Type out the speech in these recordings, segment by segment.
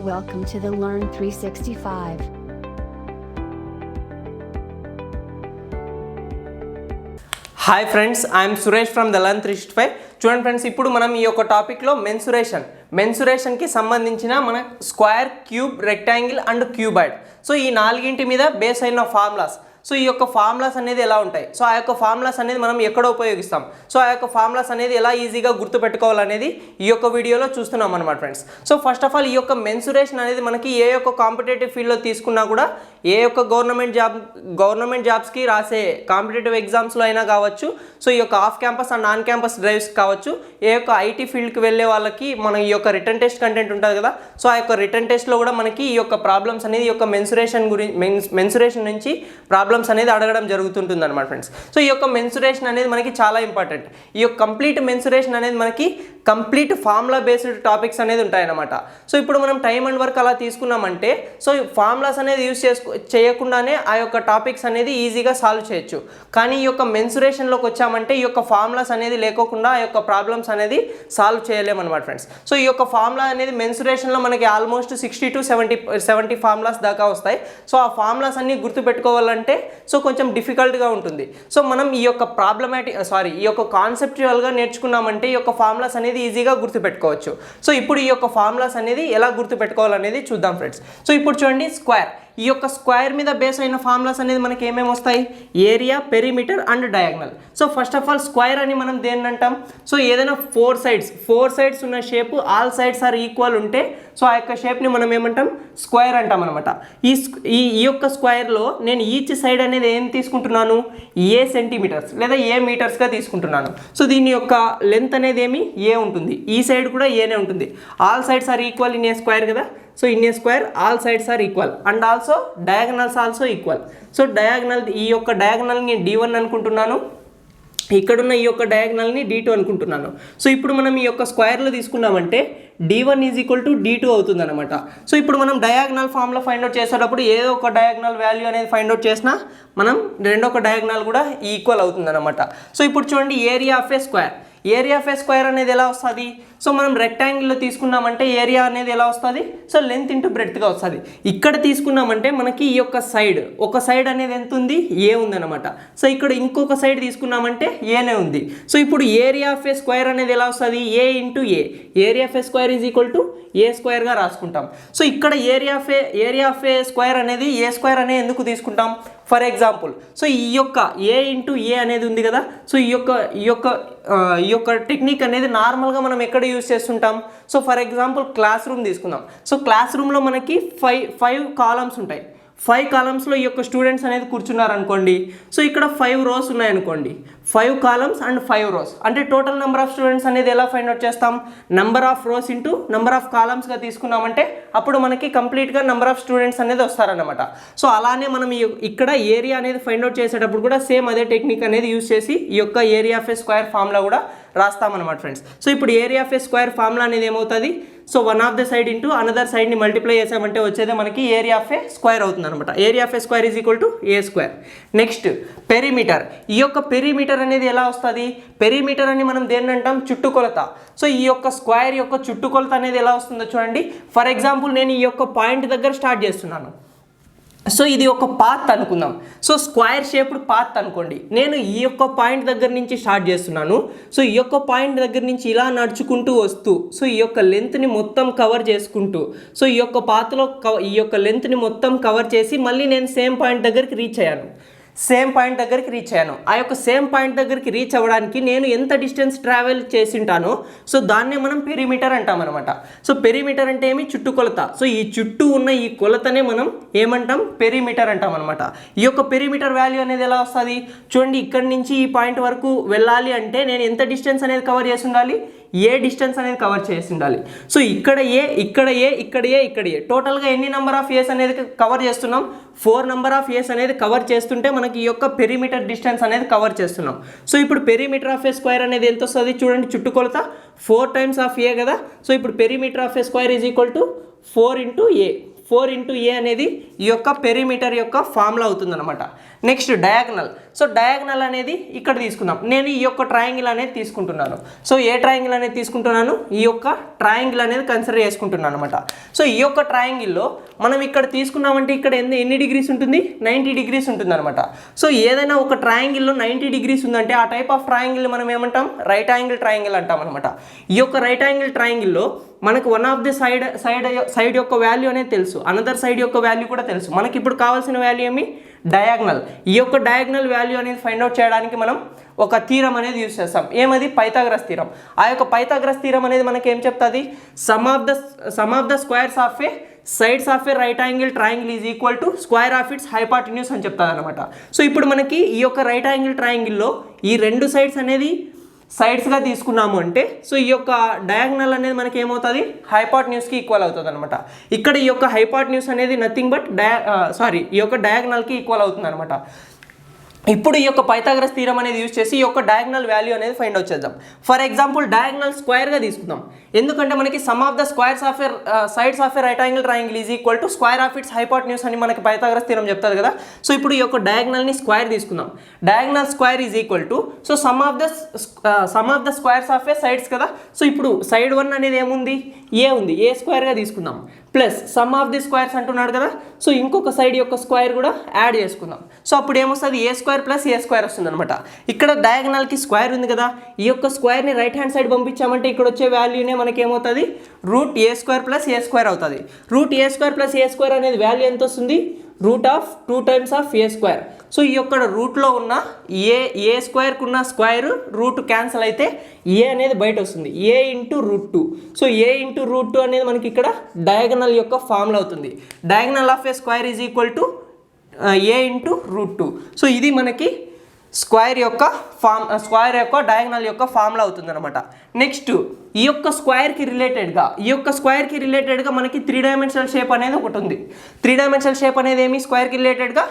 Welcome to the Learn 365. Hi friends, I'm Suresh from the learn 365. చూడండి friends, ఇప్పుడు మనం ఈ యొక్క టాపిక్లో మెన్సురేషన్కి సంబంధించిన మన square, cube, rectangle and cuboid, so ఈ నాలుగింటి మీద బేస్ అయిన ఫార్ములాస్. సో ఈ యొక్క ఫార్ములాస్ అనేది ఎలా ఉంటాయి, సో ఆ యొక్క ఫార్ములాస్ అనేది మనం ఎక్కడ ఉపయోగిస్తాం, సో ఆ యొక్క ఫార్ములాస్ అనేది ఎలా ఈజీగా గుర్తుపెట్టుకోవాలనేది ఈ యొక్క వీడియోలో చూస్తున్నాం అనమాట friends. So first of all, ఈ యొక్క మెన్సురేషన్ అనేది మనకి ఏ యొక్క కాంపిటేటివ్ ఫీల్డ్లో తీసుకున్నా కూడా, ఏ యొక్క గవర్నమెంట్ జాబ్స్కి రాసే కాంపిటేటివ్ ఎగ్జామ్స్లో అయినా కావచ్చు, సో ఈ యొక్క off campus and non campus drives కావచ్చు, ఏ యొక్క ఐటీ ఫీల్డ్కి వెళ్ళే వాళ్ళకి మన ఈ యొక్క రిటర్న్ టెస్ట్ కంటెంట్ ఉంటుంది కదా, సో ఆ యొక్క రిటర్న్ టెస్ట్లో కూడా మనకి ఈ యొక్క ప్రాబ్లమ్స్ అనేది ఈ యొక్క మెన్సురేషన్ నుంచి ప్రాబ్లమ్స్ అనేది అడగడం జరుగుతుంటుంది అనమాట ఫ్రెండ్స్. సో ఈ యొక్క మెన్సురేషన్ అనేది మనకి చాలా ఇంపార్టెంట్. ఈ యొక్క కంప్లీట్ మెన్సురేషన్ అనేది మనకి కంప్లీట్ ఫార్ములా బేస్డ్ టాపిక్స్ అనేది ఉంటాయన్నమాట. సో ఇప్పుడు మనం టైం అండ్ వర్క్ అలా తీసుకున్నామంటే, సో ఫార్ములాస్ అనేది యూజ్ చేయకుండానే ఆ యొక్క టాపిక్స్ అనేది ఈజీగా సాల్వ్ చేయొచ్చు. కానీ ఈ యొక్క మెన్సురేషన్లోకి వచ్చామంటే ఈ యొక్క ఫార్ములాస్ అనేది లేకోకుండా ఆ యొక్క ప్రాబ్లమ్స్ అనేది సాల్వ్ చేయలేమన్నమాట ఫ్రెండ్స్. సో ఈ యొక్క ఫార్ములా అనేది మెన్సురేషన్లో మనకి ఆల్మోస్ట్ 60 to 70 ఫార్ములాస్ దాకా వస్తాయి. సో ఆ ఫార్ములాస్ అన్ని గుర్తుపెట్టుకోవాలంటే సో కొంచెం డిఫికల్ట్గా ఉంటుంది. సో మనం ఈ యొక్క ఈ యొక్క కాన్సెప్చువల్గా నేర్చుకున్నామంటే ఈ యొక్క ఫార్ములాస్ అనేది ఈజీగా గుర్తుపెట్టుకోవచ్చు. సో ఇప్పుడు ఈ యొక్క ఫార్ములాస్ అనేది ఎలా గుర్తుపెట్టుకోవాలనేది చూద్దాం ఫ్రెండ్స్. సో ఇప్పుడు చూడండి, స్క్వేర్, ఈ యొక్క స్క్వేర్ మీద బేస్ అయిన ఫార్ములాస్ అనేది మనకి ఏమేమి వస్తాయి, area, perimeter and diagonal. So first of all, square అని మనం దేన్ని అంటాం, సో ఏదైనా ఫోర్ సైడ్స్ ఉన్న shape all sides are equal ఉంటే సో ఆ యొక్క షేప్ని మనం ఏమంటాం, స్క్వేర్ అంటాం అనమాట. ఈ యొక్క స్క్వేర్లో నేను ఈచ్ సైడ్ అనేది ఏం తీసుకుంటున్నాను, ఏ సెంటీమీటర్స్ లేదా ఏ మీటర్స్గా తీసుకుంటున్నాను. సో దీని యొక్క లెంత్ అనేది ఏమి, ఏ ఉంటుంది, ఈ సైడ్ కూడా ఏనే ఉంటుంది. All sides are equal in a square కదా. So in a square all sides are equal and also diagonals also equal. So ఈ యొక్క డయాగనల్ని D1 అనుకుంటున్నాను, ఇక్కడున్న ఈ యొక్క డయాగనల్ని D2 అనుకుంటున్నాను. సో ఇప్పుడు మనం ఈ యొక్క స్క్వేర్లో తీసుకున్నామంటే D1 = D2 అవుతుంది అనమాట. సో ఇప్పుడు మనం డయాగనల్ ఫామ్లో ఫైండ్ అవుట్ చేసేటప్పుడు ఏదో ఒక డయాగనల్ వాల్యూ అనేది ఫైండ్ అవుట్ చేసినా మనం రెండొక డయాగనల్ కూడా ఈక్వల్ అవుతుంది అనమాట. సో ఇప్పుడు చూడండి, ఏరియా ఆఫ్ ఏ స్క్వేర్ అనేది ఎలా వస్తుంది, సో మనం రెక్టాంగిల్లో తీసుకున్నామంటే ఏరియా అనేది ఎలా వస్తుంది, సో లెంత్ ఇంటూ బ్రెడ్త్గా వస్తుంది. ఇక్కడ తీసుకున్నామంటే మనకి ఈ యొక్క ఒక సైడ్ అనేది ఎంత ఉంది, ఏ ఉందన్నమాట. సో ఇక్కడ ఇంకొక సైడ్ తీసుకున్నామంటే ఏనే ఉంది. సో ఇప్పుడు ఏరియా ఆఫ్ ఏ స్క్వేర్ అనేది ఎలా వస్తుంది, A into A, area of a square A స్క్వేర్గా రాసుకుంటాం. సో ఇక్కడ ఏరియా ఆఫ్ ఏ స్క్వేర్ అనేది ఏ స్క్వేర్ అనేది ఎందుకు తీసుకుంటాం, ఫర్ ఎగ్జాంపుల్, సో ఈ యొక్క ఏ ఇంటూ ఏ అనేది ఉంది కదా. సో ఈ యొక్క టెక్నిక్ అనేది నార్మల్గా మనం ఎక్కడ యూజ్ చేస్తుంటాం, so for example class room తీసుకుందాం. సో క్లాస్ రూమ్లో మనకి ఫైవ్ కాలమ్స్ ఉంటాయి. 5 కాలమ్స్లో ఈ యొక్క స్టూడెంట్స్ అనేది కూర్చున్నారనుకోండి. సో ఇక్కడ 5 rows ఉన్నాయనుకోండి, 5 columns అండ్ 5 rows, అంటే టోటల్ నెంబర్ ఆఫ్ స్టూడెంట్స్ అనేది ఎలా ఫైండ్ అవుట్ చేస్తాం, number of rows into number of కాలమ్స్గా తీసుకున్నామంటే అప్పుడు మనకి కంప్లీట్గా నెంబర్ ఆఫ్ స్టూడెంట్స్ అనేది వస్తారనమాట. సో అలానే మనం ఇక్కడ ఏరియా అనేది ఫైండ్ అవుట్ చేసేటప్పుడు కూడా సేమ్ అదే టెక్నిక్ అనేది యూజ్ చేసి ఈ యొక్క area of a square formula కూడా రాస్తామన్నమాట ఫ్రెండ్స్. సో ఇప్పుడు area of a square formula అనేది ఏమవుతుంది, so one of the side into another సైడ్ని మల్టిప్లై చేసామంటే వచ్చేది మనకి ఏరియా ఆఫ్ ఏ స్క్వేర్ అవుతుంది అనమాట. Area of a square = A². Next perimeter. ఈ యొక్క పెరిమీటర్ అనేది ఎలా వస్తుంది, పెరిమీటర్ అని మనం దేన్ని అంటాం, చుట్టుకొలత. సో ఈ యొక్క స్క్వేర్ యొక్క చుట్టుకొలత అనేది ఎలా వస్తుందో చూడండి. ఫర్ ఎగ్జాంపుల్, నేను ఈ యొక్క పాయింట్ దగ్గర స్టార్ట్ చేస్తున్నాను. సో ఇది ఒక పాత్ అనుకుందాం. సో స్క్వేర్ షేప్డ్ పాత్ అనుకోండి. నేను ఈ యొక్క పాయింట్ దగ్గర నుంచి స్టార్ట్ చేస్తున్నాను. సో ఈ యొక్క పాయింట్ దగ్గర నుంచి ఇలా నడుచుకుంటూ వస్తూ, సో ఈ యొక్క లెంత్ని మొత్తం కవర్ చేసుకుంటూ, సో ఈ యొక్క పాత్లో ఈ యొక్క లెంత్ని మొత్తం కవర్ చేసి మళ్ళీ నేను సేమ్ పాయింట్ దగ్గరికి రీచ్ అయ్యాను. ఆ యొక్క సేమ్ పాయింట్ దగ్గరికి రీచ్ అవ్వడానికి నేను ఎంత డిస్టెన్స్ ట్రావెల్ చేసింటానో సో దాన్నే మనం పెరిమీటర్ అంటాం అనమాట. సో పెరిమీటర్ అంటే ఏమి, చుట్టుకొలత. సో ఈ చుట్టూ ఉన్న ఈ కొలతనే మనం ఏమంటాం, పెరిమీటర్ అంటాం అనమాట. ఈ యొక్క పెరిమీటర్ వాల్యూ అనేది ఎలా వస్తుంది చూడండి, ఇక్కడి నుంచి ఈ పాయింట్ వరకు వెళ్ళాలి అంటే నేను ఎంత డిస్టెన్స్ అనేది కవర్ చేసి ఉండాలి, ఏ డిస్టెన్స్ అనేది కవర్ చేసి ఉండాలి. సో ఇక్కడ ఏ టోటల్గా ఎన్ని నెంబర్ ఆఫ్ ఏస్ అనేది కవర్ చేస్తున్నాం, 4 నెంబర్ ఆఫ్ ఏస్ అనేది కవర్ చేస్తుంటే మనకి ఈ యొక్క పెరిమీటర్ డిస్టెన్స్ అనేది కవర్ చేస్తున్నాం. సో ఇప్పుడు పెరిమీటర్ ఆఫ్ ఏ స్క్వేర్ అనేది ఎంత వస్తుంది చూడండి, చుట్టుకొలత 4 times ఆఫ్ ఏ కదా. సో ఇప్పుడు perimeter of a square = 4 into A. 4 into A అనేది ఈ యొక్క పెరిమీటర్ యొక్క ఫార్ములా అవుతుందన్నమాట. Next diagonal. సో డయాగ్నల్ అనేది ఇక్కడ తీసుకుందాం. నేను ఈ యొక్క ట్రయాంగిల్ అనేది తీసుకుంటున్నాను. సో ఏ ట్రయాంగిల్ అనేది తీసుకుంటున్నాను, ఈ యొక్క ట్రయాంగిల్ అనేది కన్సిడర్ చేసుకుంటున్నాను అనమాట. సో ఈ యొక్క ట్రయాంగిల్లో మనం ఇక్కడ తీసుకున్నామంటే ఇక్కడ ఎన్ని డిగ్రీస్ ఉంటుంది, 90 డిగ్రీస్ ఉంటుంది అనమాట. సో ఏదైనా ఒక ట్రయాంగిల్లో 90 డిగ్రీస్ ఉందంటే ఆ టైప్ ఆఫ్ ట్రయాంగిల్ మనం ఏమంటాం, రైట్ యాంగిల్ ట్రయాంగిల్ అంటాం అనమాట. ఈ యొక్క రైట్ యాంగిల్ ట్రయాంగిల్లో మనకు వన్ ఆఫ్ ది సైడ్ యొక్క వాల్యూ అనేది తెలుసు, అనదర్ సైడ్ యొక్క వాల్యూ కూడా తెలుసు. మనకి ఇప్పుడు కావాల్సిన వాల్యూ ఏమి, డయాగ్నల్. ఈ యొక్క డయాగ్నల్ వాల్యూ అనేది ఫైండ్ అవుట్ చేయడానికి మనం ఒక థీరం అనేది యూజ్ చేస్తాం. ఏమది, పైథాగరస్ థీరం. ఆ యొక్క పైథాగరస్ థీరం అనేది మనకి ఏం చెప్తుంది, sum of the squares of a sides of a right angle triangle is equal to square of it's hypotenuse అని చెప్తుంది అనమాట. సో ఇప్పుడు మనకి ఈ యొక్క రైట్ యాంగిల్ ట్రయాంగిల్లో ఈ రెండు సైడ్స్ అనేది సైడ్స్గా తీసుకున్నాము అంటే సో ఈ యొక్క డయాగ్నల్ అనేది మనకి ఏమవుతుంది, హైపాటన్యూస్కి ఈక్వల్ అవుతుంది అనమాట. ఇక్కడ ఈ యొక్క హైపాటన్యూస్ అనేది నథింగ్ బట్ ఈ యొక్క డయాగ్నల్కి ఈక్వల్ అవుతుంది అనమాట. ఇప్పుడు ఈ యొక్క పైథాగరస్ థీరం అనేది యూజ్ చేసి ఈ యొక్క డయాగ్నల్ వాల్యూ అనేది ఫైండ్ అవుట్ చేద్దాం. ఫర్ ఎగ్జాంపుల్ డయాగ్నల్ స్క్వేర్గా తీసుకుందాం. ఎందుకంటే మనకి some of the squares of a sides of a right angle triangle is equal to square of it's hypotenuse అని మనకి పైథాగరస్ థీరం చెప్తారు కదా. సో ఇప్పుడు ఈ యొక్క డయాగ్నల్ని స్క్వేర్ తీసుకుందాం. Diagonal square is equal to so some of the squares of a sides కదా. So ఇప్పుడు సైడ్ 1 అనేది ఏముంది, ఏ ఉంది, ఏ స్క్వేర్గా తీసుకుందాం. Plus some of the squares అంటున్నాడు కదా. సో ఇంకొక సైడ్ యొక్క స్క్వేర్ కూడా యాడ్ చేసుకుందాం. సో అప్పుడు ఏమొస్తుంది, ఏ స్క్వేర్ ప్లస్ ఏ స్క్వేర్ వస్తుంది అనమాట. ఇక్కడ డయాగ్నల్కి స్క్వేర్ ఉంది కదా, ఈ యొక్క స్క్వేర్ని రైట్ హ్యాండ్ సైడ్ పంపించామంటే ఇక్కడ వచ్చే వాల్యూనే మనకి ఏమవుతుంది, రూట్ ఏ స్క్వేర్ ప్లస్ ఏ స్క్వేర్ అవుతుంది. రూట్ ఏ స్క్వేర్ ప్లస్ ఏ స్క్వేర్ అనేది వాల్యూ ఎంత వస్తుంది, root of 2 times of a square. So ఈ యొక్క రూట్లో ఉన్న ఏ స్క్వేర్కి ఉన్న స్క్వేర్ రూట్ క్యాన్సిల్ అయితే ఏ అనేది బయట వస్తుంది, A into root 2. So A into root 2 అనేది మనకి ఇక్కడ డయాగనల్ యొక్క ఫార్ములా అవుతుంది. Diagonal of a square is equal to A into root 2. So ఇది మనకి స్క్వేర్ యొక్క డయాగనల్ యొక్క ఫార్ములా అవుతుంది అనమాట. నెక్స్ట్ ఈ యొక్క స్క్వేర్కి రిలేటెడ్గా మనకి 3 డైమెన్షనల్ షేప్ అనేది ఒకటి ఉంది. 3 డైమెన్షనల్ షేప్ అనేది ఏమి, స్క్వేర్కి రిలేటెడ్గా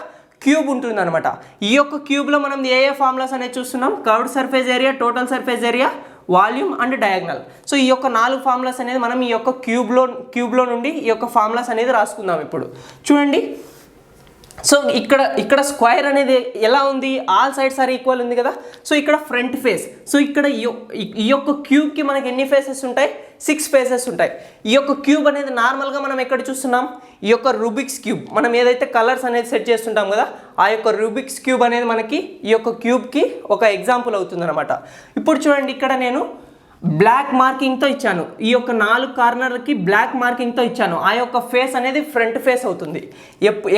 క్యూబ్ ఉంటుంది అనమాట. ఈ యొక్క క్యూబ్లో మనం ఏ ఫార్ములాస్ అనేది చూస్తున్నాం, curved surface area, total surface area, volume and diagonal. So ఈ యొక్క 4 ఫార్ములాస్ అనేది మనం ఈ యొక్క క్యూబ్లో నుండి ఈ యొక్క ఫార్ములాస్ అనేది రాసుకుందాం. ఇప్పుడు చూడండి, సో ఇక్కడ స్క్వేర్ అనేది ఎలా ఉంది, ఆల్ సైడ్స్ ఆర్ ఈక్వల్ ఉంది కదా. సో ఇక్కడ ఫ్రంట్ ఫేస్, సో ఇక్కడ ఈ యొక్క క్యూబ్కి మనకి ఎన్ని ఫేసెస్ ఉంటాయి, 6 ఫేసెస్ ఉంటాయి. ఈ యొక్క క్యూబ్ అనేది నార్మల్గా మనం ఎక్కడ చూస్తున్నాం, ఈ యొక్క రూబిక్స్ క్యూబ్, మనం ఏదైతే కలర్స్ అనేది సెట్ చేస్తుంటాం కదా, ఆ యొక్క రూబిక్స్ క్యూబ్ అనేది మనకి ఈ యొక్క క్యూబ్కి ఒక ఎగ్జాంపుల్ అవుతుంది అనమాట. ఇప్పుడు చూడండి, ఇక్కడ నేను బ్లాక్ మార్కింగ్తో ఇచ్చాను, ఈ యొక్క 4 కార్నర్కి బ్లాక్ మార్కింగ్తో ఇచ్చాను. ఆ యొక్క ఫేస్ అనేది ఫ్రంట్ ఫేస్ అవుతుంది.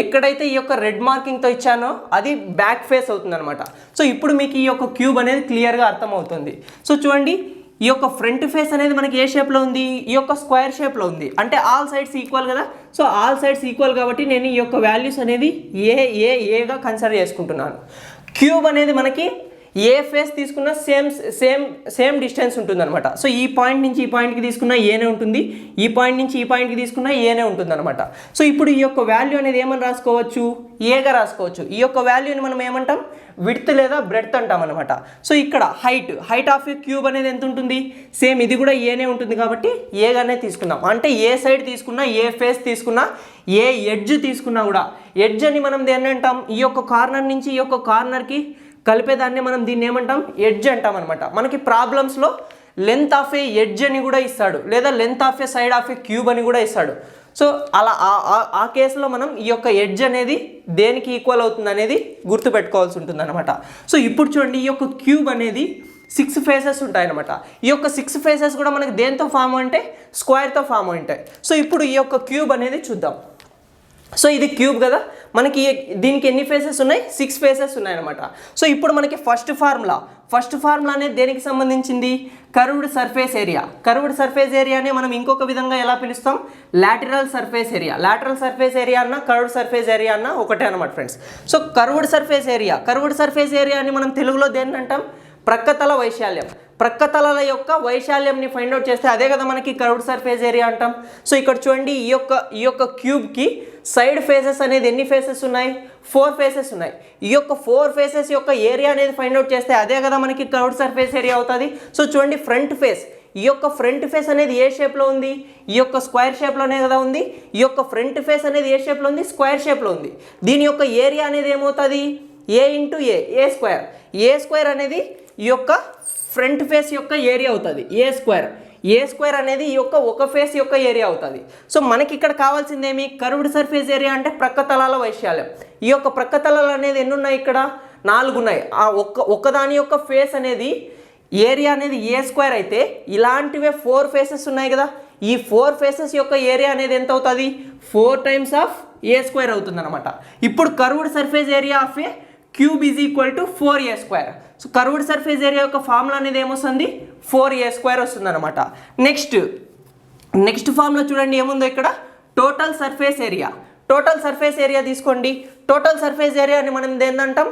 ఎక్కడైతే ఈ యొక్క రెడ్ మార్కింగ్తో ఇచ్చానో అది బ్యాక్ ఫేస్ అవుతుంది అనమాట. సో ఇప్పుడు మీకు ఈ యొక్క క్యూబ్ అనేది క్లియర్గా అర్థమవుతుంది. సో చూడండి, ఈ యొక్క ఫ్రంట్ ఫేస్ అనేది మనకి ఏ షేప్లో ఉంది, ఈ యొక్క స్క్వేర్ షేప్లో ఉంది. అంటే ఆల్ సైడ్స్ ఈక్వల్ కదా. సో ఆల్ సైడ్స్ ఈక్వల్ కాబట్టి నేను ఈ యొక్క వాల్యూస్ అనేది ఏగా కన్సిడర్ చేసుకుంటున్నాను. క్యూబ్ అనేది మనకి ఏ ఫేస్ తీసుకున్నా సేమ్ డిస్టెన్స్ ఉంటుంది అనమాట. సో ఈ పాయింట్ నుంచి ఈ పాయింట్కి తీసుకున్నా ఏనే ఉంటుంది, ఈ పాయింట్ నుంచి ఈ పాయింట్కి తీసుకున్నా ఏనే ఉంటుంది అనమాట. సో ఇప్పుడు ఈ యొక్క వాల్యూ అనేది ఏమని రాసుకోవచ్చు, ఏగా రాసుకోవచ్చు. ఈ యొక్క వాల్యూని మనం ఏమంటాం, విడ్త్ లేదా బ్రెడ్త్ అంటాం అనమాట. సో ఇక్కడ హైట్ ఆఫ్ ఏ క్యూబ్ అనేది ఎంత ఉంటుంది, సేమ్ ఇది కూడా ఏనే ఉంటుంది కాబట్టి ఏగానే తీసుకుందాం. అంటే ఏ సైడ్ తీసుకున్నా, ఏ ఫేస్ తీసుకున్నా, ఏ ఎడ్జ్ తీసుకున్నా కూడా, ఎడ్జ్ అని మనం దేన్ని అంటాం, ఈ యొక్క కార్నర్ నుంచి ఈ యొక్క కార్నర్కి కలిపేదాన్ని మనం దీన్ని ఏమంటాం, ఎడ్జ్ అంటాం అనమాట. మనకి ప్రాబ్లమ్స్లో లెంత్ ఆఫ్ ఏ ఎడ్జ్ అని కూడా ఇస్తాడు, లేదా length of A side of a cube అని కూడా ఇస్తాడు. సో అలా ఆ కేసులో మనం ఈ యొక్క ఎడ్జ్ అనేది దేనికి ఈక్వల్ అవుతుంది అనేది గుర్తుపెట్టుకోవాల్సి ఉంటుంది అనమాట. సో ఇప్పుడు చూడండి, ఈ యొక్క క్యూబ్ అనేది 6 ఫేసెస్ ఉంటాయన్నమాట. ఈ యొక్క 6 ఫేసెస్ కూడా మనకి దేంతో ఫామ్ అంటే స్క్వేర్తో ఫామ్ ఉంటాయి. సో ఇప్పుడు ఈ యొక్క క్యూబ్ అనేది చూద్దాం. సో ఇది క్యూబ్ కదా, మనకి దీనికి ఎన్ని ఫేసెస్ ఉన్నాయి, 6 ఫేసెస్ ఉన్నాయన్నమాట. సో ఇప్పుడు మనకి ఫస్ట్ ఫార్ములా అనేది దేనికి సంబంధించింది, కర్వ్డ్ సర్ఫేస్ ఏరియాని మనం ఇంకొక విధంగా ఎలా పిలుస్తాం, లాటరల్ సర్ఫేస్ ఏరియా అన్న కర్వ్డ్ సర్ఫేస్ ఏరియా అన్న ఒకటే అనమాట ఫ్రెండ్స్. సో కర్వ్డ్ సర్ఫేస్ ఏరియాని మనం తెలుగులో దేన్ని అంటాం, ప్రక్కతల ప్రక్కతలల యొక్క వైశాల్యంని ఫైండ్ అవుట్ చేస్తే అదే కదా మనకి కర్వ్డ్ సర్ఫేస్ ఏరియా అంటాం. సో ఇక్కడ చూడండి, ఈ యొక్క క్యూబ్కి సైడ్ ఫేసెస్ అనేది ఎన్ని ఫేసెస్ ఉన్నాయి, 4 ఫేసెస్ ఉన్నాయి. ఈ యొక్క 4 ఫేసెస్ యొక్క ఏరియా అనేది ఫైండ్ అవుట్ చేస్తే అదే కదా మనకి కర్వ్డ్ సర్ఫేస్ ఏరియా అవుతుంది. సో చూడండి, ఈ యొక్క ఫ్రంట్ ఫేస్ అనేది ఏ షేప్లో ఉంది, ఈ యొక్క స్క్వేర్ షేప్లోనే కదా ఉంది. ఈ యొక్క ఫ్రంట్ ఫేస్ అనేది ఏ షేప్లో ఉంది, స్క్వేర్ షేప్లో ఉంది. దీని యొక్క ఏరియా అనేది ఏమవుతుంది, ఏ ఇంటూ ఏ స్క్వేర్. ఏ స్క్వేర్ అనేది ఈ యొక్క ఫ్రంట్ ఫేస్ యొక్క ఏరియా అవుతుంది. ఏ స్క్వేర్ అనేది ఈ యొక్క ఒక ఫేస్ యొక్క ఏరియా అవుతుంది. సో మనకి ఇక్కడ కావాల్సిందేమి, కర్వ్డ్ సర్ఫేస్ ఏరియా అంటే ప్రక్క తలాల వైశాల్యం. ఈ యొక్క ప్రక్క తలాలు అనేది ఎన్ని ఉన్నాయి, ఇక్కడ 4 ఉన్నాయి. ఆ ఒక్కదాని యొక్క ఫేస్ అనేది ఏరియా అనేది ఏ స్క్వేర్ అయితే ఇలాంటివే 4 ఫేసెస్ ఉన్నాయి కదా, ఈ 4 ఫేసెస్ యొక్క ఏరియా అనేది ఎంత అవుతుంది, 4 టైమ్స్ ఆఫ్ ఏ స్క్వేర్ అవుతుంది అనమాట. ఇప్పుడు curved surface area of a cube is equal to 4a square. So curved surface area యొక్క ఫార్ములా అనేది ఏమొస్తుంది, 4a స్క్వేర్ వస్తుంది అనమాట. నెక్స్ట్ ఫార్ములా చూడండి ఏముందో ఇక్కడ, టోటల్ సర్ఫేస్ ఏరియా తీసుకోండి. టోటల్ సర్ఫేస్ ఏరియాని మనం ఏంటంటాం,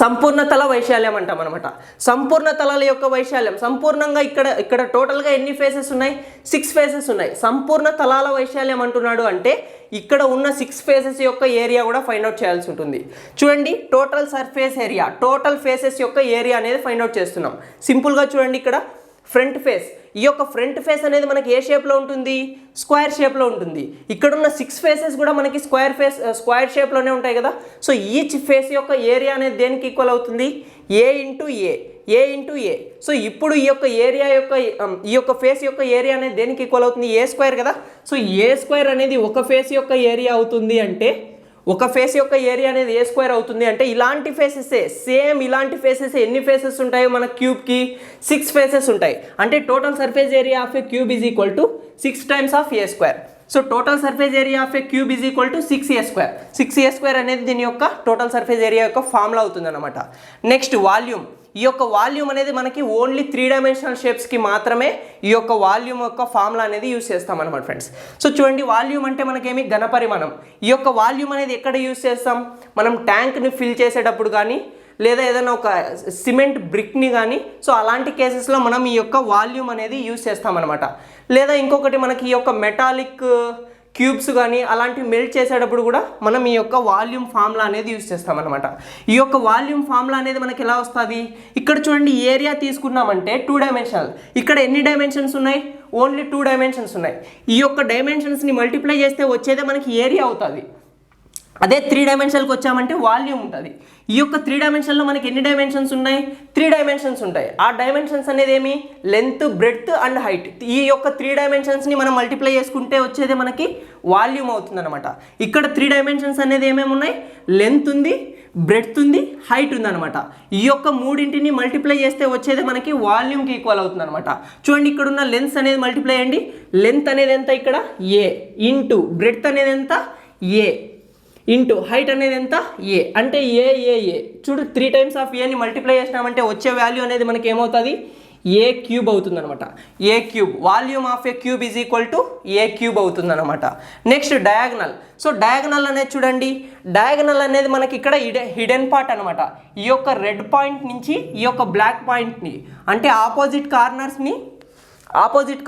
సంపూర్ణ తల వైశాల్యం అంటాం అనమాట. సంపూర్ణ తలాల యొక్క వైశాల్యం సంపూర్ణంగా ఇక్కడ టోటల్గా ఎన్ని ఫేసెస్ ఉన్నాయి, 6 ఫేసెస్ ఉన్నాయి. సంపూర్ణ తలాల వైశాల్యం అంటున్నాడు అంటే ఇక్కడ ఉన్న 6 ఫేసెస్ యొక్క ఏరియా కూడా ఫైండ్ అవుట్ చేయాల్సి ఉంటుంది. చూడండి total surface area, total faces యొక్క ఏరియా అనేది ఫైండ్ అవుట్ చేస్తున్నాం. సింపుల్గా చూడండి ఇక్కడ ఫ్రంట్ ఫేస్, ఈ యొక్క ఫ్రంట్ ఫేస్ అనేది మనకి ఏ షేప్లో ఉంటుంది, స్క్వేర్ షేప్లో ఉంటుంది. ఇక్కడ ఉన్న 6 ఫేసెస్ కూడా మనకి స్క్వేర్ షేప్లోనే ఉంటాయి కదా. సో ఈచ్ ఫేస్ యొక్క ఏరియా అనేది దేనికి ఈక్వల్ అవుతుంది, ఏ ఇంటూ ఏ. సో ఇప్పుడు ఈ యొక్క ఫేస్ యొక్క ఏరియా అనేది దేనికి ఈక్వల్ అవుతుంది, ఏ స్క్వేర్ కదా. సో ఏ స్క్వేర్ అనేది ఒక ఫేస్ యొక్క ఏరియా అవుతుంది అంటే, ఒక ఫేస్ యొక్క ఏరియా అనేది ఏ స్క్వేర్ అవుతుంది అంటే ఇలాంటి ఫేసెస్ ఎన్ని ఫేసెస్ ఉంటాయో మన క్యూబ్కి 6 ఫేసెస్ ఉంటాయి. అంటే total surface area of a cube is equal to 6 times of a square. So total surface area of a cube is equal to 6a square. 6a square అనేది దీని యొక్క టోటల్ సర్ఫేస్ ఏరియా యొక్క formula అవుతుంది అనమాట. Next volume. ఈ యొక్క volume అనేది మనకి ఓన్లీ 3 డైమెన్షనల్ షేప్స్కి మాత్రమే ఈ యొక్క వాల్యూమ్ యొక్క ఫార్ములా అనేది యూస్ చేస్తాం అనమాట ఫ్రెండ్స్. సో చూడండి వాల్యూమ్ అంటే మనకేమి ఘనపరిమాణం. ఈ యొక్క వాల్యూమ్ అనేది ఎక్కడ యూస్ చేస్తాం, మనం ట్యాంక్ని ఫిల్ చేసేటప్పుడు కానీ లేదా ఏదైనా ఒక సిమెంట్ బ్రిక్ని కానీ, సో అలాంటి కేసెస్లో మనం ఈ యొక్క వాల్యూమ్ అనేది యూస్ చేస్తామన్నమాట. లేదా ఇంకొకటి మనకి ఈ యొక్క మెటాలిక్ క్యూబ్స్ కానీ అలాంటివి మెల్ట్ చేసేటప్పుడు కూడా మనం ఈ యొక్క వాల్యూమ్ ఫార్ములా అనేది యూస్ చేస్తామన్నమాట. ఈ యొక్క వాల్యూమ్ ఫార్ములా అనేది మనకి ఎలా వస్తుంది, ఇక్కడ చూడండి ఏరియా తీసుకున్నామంటే 2 డైమెన్షనల్. ఇక్కడ ఎన్ని డైమెన్షన్స్ ఉన్నాయి, ఓన్లీ 2 డైమెన్షన్స్ ఉన్నాయి. ఈ యొక్క డైమెన్షన్స్ని మల్టిప్లై చేస్తే వచ్చేదే మనకి ఏరియా అవుతుంది. అదే 3 డైమెన్షన్కి వచ్చామంటే వాల్యూమ్ ఉంటుంది. ఈ యొక్క 3 డైమెన్షన్లో మనకి ఎన్ని డైమెన్షన్స్ ఉన్నాయి, 3 డైమెన్షన్స్ ఉంటాయి. ఆ డైమెన్షన్స్ అనేది ఏమి, లెంత్, బ్రెడ్త్ అండ్ హైట్. ఈ యొక్క 3 డైమెన్షన్స్ని మనం మల్టిప్లై చేసుకుంటే వచ్చేది మనకి వాల్యూమ్ అవుతుంది అనమాట. ఇక్కడ 3 డైమెన్షన్స్ అనేది ఏమేమి ఉన్నాయి, లెంత్ ఉంది, బ్రెడ్త్ ఉంది, హైట్ ఉంది అనమాట. ఈ యొక్క మూడింటిని మల్టిప్లై చేస్తే వచ్చేది మనకి వాల్యూమ్కి ఈక్వల్ అవుతుంది అనమాట. చూడండి ఇక్కడ ఉన్న లెన్స్ అనేది మల్టిప్లై అయ్యండి. లెంత్ అనేది ఎంత, ఇక్కడ ఏ ఇంటూ బ్రెడ్త్ అనేది ఎంత, ఏ ఇంటూ హైట్ అనేది ఎంత, ఏ. అంటే ఏ చూడు 3 టైమ్స్ ఆఫ్ ఏని మల్టిప్లై చేసినామంటే వచ్చే వాల్యూ అనేది మనకి ఏమవుతుంది, ఏ క్యూబ్ అవుతుంది అనమాట. A cube, volume of a cube is equal to A cube అవుతుంది అనమాట. Next diagonal. సో డయాగనల్ అనేది చూడండి, డయాగనల్ అనేది మనకి ఇక్కడ హిడెన్ పార్ట్ అనమాట. ఈ యొక్క రెడ్ పాయింట్ నుంచి ఈ యొక్క బ్లాక్ పాయింట్ని అంటే ఆపోజిట్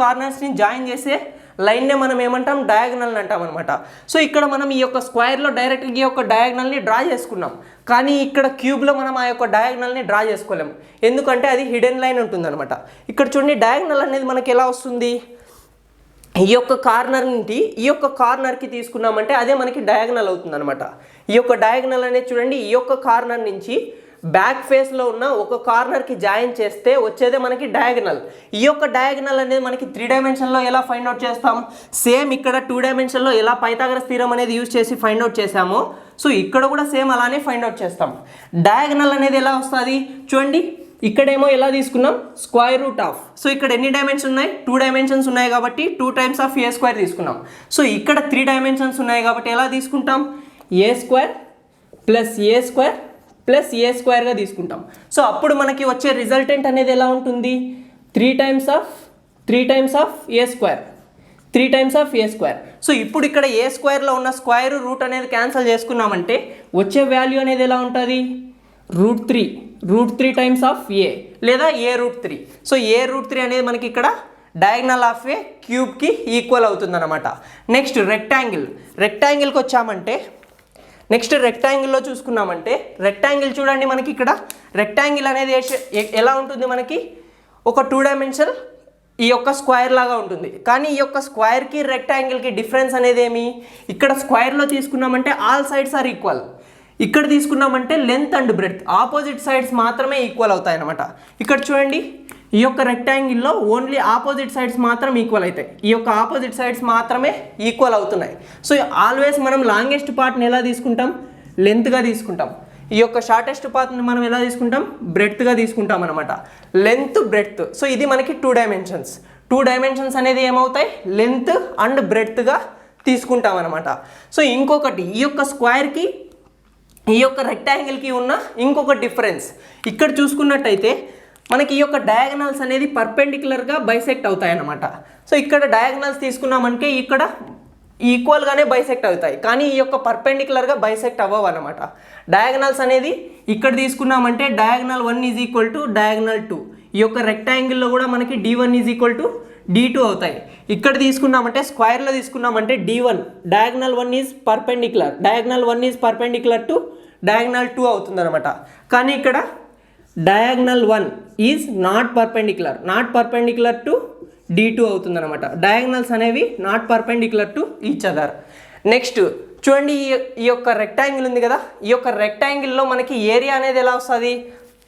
కార్నర్స్ని జాయిన్ చేసే లైన్నే మనం ఏమంటాం, డయాగనల్ అంటాం అనమాట. సో ఇక్కడ మనం ఈ యొక్క స్క్వేర్లో డైరెక్ట్గా ఈ యొక్క డయాగనల్ని డ్రా చేసుకున్నాం, కానీ ఇక్కడ క్యూబ్లో మనం ఆ యొక్క డయాగనల్ని డ్రా చేసుకోలేము, ఎందుకంటే అది హిడెన్ లైన్ ఉంటుంది అనమాట. ఇక్కడ చూడండి డయాగనల్ అనేది మనకి ఎలా వస్తుంది, ఈ యొక్క కార్నర్ నుండి ఈ యొక్క కార్నర్కి తీసుకున్నామంటే అదే మనకి డయాగనల్ అవుతుంది అనమాట. ఈ యొక్క డయాగనల్ అనేది చూడండి, ఈ యొక్క కార్నర్ నుంచి బ్యాక్ ఫేస్లో ఉన్న ఒక కార్నర్కి జాయిన్ చేస్తే వచ్చేదే మనకి డయాగనల్. ఈ యొక్క డయాగనల్ అనేది మనకి 3 డైమెన్షన్లో ఎలా ఫైండ్ అవుట్ చేస్తాం, సేమ్ ఇక్కడ 2 డైమెన్షన్లో ఎలా పైథాగరస్ థీరం అనేది యూజ్ చేసి ఫైండ్ అవుట్ చేసామో సో ఇక్కడ కూడా సేమ్ అలానే ఫైండ్ అవుట్ చేస్తాం. డయాగనల్ అనేది ఎలా వస్తుంది చూడండి, ఇక్కడేమో ఎలా తీసుకున్నాం, స్క్వేర్ రూట్ ఆఫ్. సో ఇక్కడ ఎన్ని డైమెన్షన్స్ ఉన్నాయి, 2 డైమెన్షన్స్ ఉన్నాయి కాబట్టి 2 టైమ్స్ ఆఫ్ ఏ స్క్వేర్ తీసుకున్నాం. సో ఇక్కడ 3 డైమెన్షన్స్ ఉన్నాయి కాబట్టి ఎలా తీసుకుంటాం, ఏ స్క్వేర్ ప్లస్ ఏ స్క్వేర్గా తీసుకుంటాం. సో అప్పుడు మనకి వచ్చే రిజల్టెంట్ అనేది ఎలా ఉంటుంది, 3 times of a square. So ఇప్పుడు ఇక్కడ ఏ స్క్వేర్లో ఉన్న స్క్వేర్ రూట్ అనేది క్యాన్సిల్ చేసుకున్నామంటే వచ్చే వాల్యూ అనేది ఎలా ఉంటుంది, రూట్ త్రీ టైమ్స్ ఆఫ్ ఏ లేదా ఏ√3. సో ఏ√3 అనేది మనకి ఇక్కడ డయాగనల్ ఆఫ్ ఏ క్యూబ్కి ఈక్వల్ అవుతుంది అనమాట. నెక్స్ట్ రెక్టాంగిల్కి వచ్చామంటే నెక్స్ట్ రెక్టాంగిల్లో చూసుకున్నామంటే రెక్టాంగిల్ చూడండి, మనకి ఇక్కడ రెక్టాంగిల్ అనేది ఎలా ఉంటుంది, మనకి ఒక 2 డైమెన్షన్ ఈ యొక్క స్క్వేర్ లాగా ఉంటుంది. కానీ ఈ యొక్క స్క్వేర్కి రెక్టాంగిల్కి డిఫరెన్స్ అనేది ఏమి, ఇక్కడ స్క్వేర్లో తీసుకున్నామంటే ఆల్ సైడ్స్ ఆర్ ఈక్వల్. ఇక్కడ తీసుకున్నామంటే length and breadth opposite sides మాత్రమే ఈక్వల్ అవుతాయి అన్నమాట. ఇక్కడ చూడండి ఈ యొక్క రెక్టాంగిల్లో ఓన్లీ ఆపోజిట్ సైడ్స్ మాత్రం ఈక్వల్ అవుతాయి, ఈ యొక్క ఆపోజిట్ సైడ్స్ మాత్రమే ఈక్వల్ అవుతున్నాయి. సో ఆల్వేస్ మనం లాంగెస్ట్ పార్ట్ని ఎలా తీసుకుంటాం, లెంత్గా తీసుకుంటాం. ఈ యొక్క షార్టెస్ట్ పాత్ని మనం ఎలా తీసుకుంటాం, బ్రెడ్త్గా తీసుకుంటాం అనమాట. లెంత్ బ్రెడ్త్, సో ఇది మనకి 2 డైమెన్షన్స్. 2 డైమెన్షన్స్ అనేది ఏమవుతాయి, లెంత్ అండ్ బ్రెడ్త్గా తీసుకుంటాం అనమాట. సో ఇంకొకటి ఈ యొక్క స్క్వేర్కి ఈ యొక్క రెక్టాంగిల్కి ఉన్న ఇంకొక డిఫరెన్స్ ఇక్కడ చూసుకున్నట్టయితే మనకి ఈ యొక్క డయాగనల్స్ అనేది పర్పెండిక్యులర్గా బైసెక్ట్ అవుతాయి అన్నమాట. సో ఇక్కడ డయాగనల్స్ తీసుకున్నామంటే ఇక్కడ ఈక్వల్గానే బైసెక్ట్ అవుతాయి, కానీ ఈ యొక్క పర్పెండిక్యులర్గా బైసెక్ట్ అవ్వవు అనమాట. డయాగనల్స్ అనేది ఇక్కడ తీసుకున్నామంటే diagonal 1 is equal to diagonal 2. ఈ యొక్క రెక్టాంగిల్లో కూడా మనకి D1 is equal to D2 అవుతాయి. ఇక్కడ తీసుకున్నామంటే స్క్వేర్లో తీసుకున్నామంటే D1 diagonal 1 is perpendicular, diagonal 1 is perpendicular to diagonal 2 అవుతుంది అనమాట. కానీ ఇక్కడ diagonal 1 is not perpendicular to D2 అవుతుంది అనమాట. డయాగనల్స్ అనేవి not perpendicular to each other. Next చూడండి ఈ యొక్క రెక్టాంగిల్ ఉంది కదా, ఈ యొక్క రెక్టాంగిల్లో మనకి ఏరియా అనేది ఎలా వస్తుంది,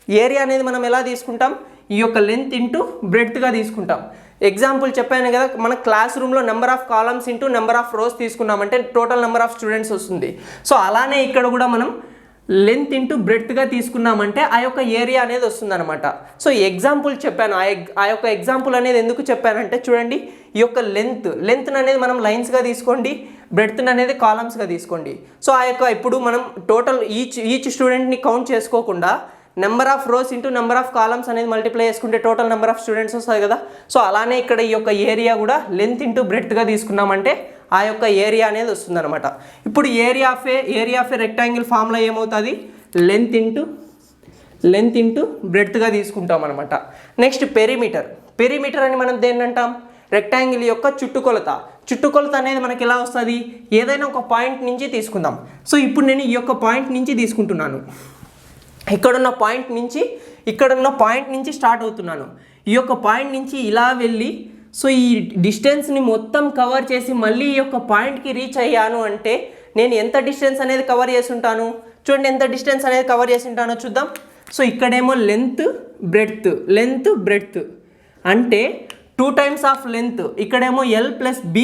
ఏరియా అనేది మనం ఎలా తీసుకుంటాం, ఈ యొక్క లెంత్ ఇంటూ బ్రెడ్త్గా తీసుకుంటాం. ఎగ్జాంపుల్ చెప్పాను కదా, మన క్లాస్ రూమ్లో number of columns into number of rows తీసుకున్నామంటే టోటల్ నెంబర్ ఆఫ్ స్టూడెంట్స్ వస్తుంది. సో అలానే ఇక్కడ కూడా మనం లెంత్ ఇంటూ బ్రెడ్త్గా తీసుకున్నామంటే ఆ యొక్క ఏరియా అనేది వస్తుంది అనమాట. సో ఎగ్జాంపుల్ చెప్పాను, ఆ యొక్క ఎగ్జాంపుల్ అనేది ఎందుకు చెప్పానంటే చూడండి ఈ యొక్క లెంత్ అనేది మనం లైన్స్గా తీసుకోండి, బ్రెడ్త్ అనేది కాలమ్స్గా తీసుకోండి. సో ఆ యొక్క ఇప్పుడు మనం టోటల్ ఈచ్ స్టూడెంట్ని కౌంట్ చేసుకోకుండా number of rows into number of columns అనేది మల్టిప్లై చేసుకుంటే టోటల్ నెంబర్ ఆఫ్ స్టూడెంట్స్ వస్తుంది కదా. సో అలానే ఇక్కడ ఈ యొక్క ఏరియా కూడా లెంత్ ఇంటూ బ్రెడ్త్గా తీసుకున్నామంటే ఆ యొక్క ఏరియా అనేది వస్తుంది అనమాట. ఇప్పుడు area of a rectangle formula ఏమవుతుంది, లెంత్ ఇంటూ బ్రెడ్త్గా తీసుకుంటాం అనమాట. నెక్స్ట్ పెరిమీటర్ అని మనం దేన్ని అంటాం, రెక్టాంగిల్ యొక్క చుట్టుకొలత అనేది మనకి ఎలా వస్తుంది, ఏదైనా ఒక పాయింట్ నుంచి తీసుకుందాం. సో ఇప్పుడు నేను ఈ యొక్క పాయింట్ నుంచి తీసుకుంటున్నాను, ఇక్కడున్న పాయింట్ నుంచి స్టార్ట్ అవుతున్నాను. ఈ యొక్క పాయింట్ నుంచి ఇలా వెళ్ళి సో ఈ డిస్టెన్స్ని మొత్తం కవర్ చేసి మళ్ళీ ఈ యొక్క పాయింట్కి రీచ్ అయ్యాను అంటే నేను ఎంత డిస్టెన్స్ అనేది కవర్ చేసి ఉంటాను, చూడండి ఎంత డిస్టెన్స్ అనేది కవర్ చేసి ఉంటానో చూద్దాం. సో ఇక్కడేమో లెంత్ బ్రెడ్త్ అంటే 2 టైమ్స్ ఆఫ్ లెంత్, ఇక్కడేమో L+B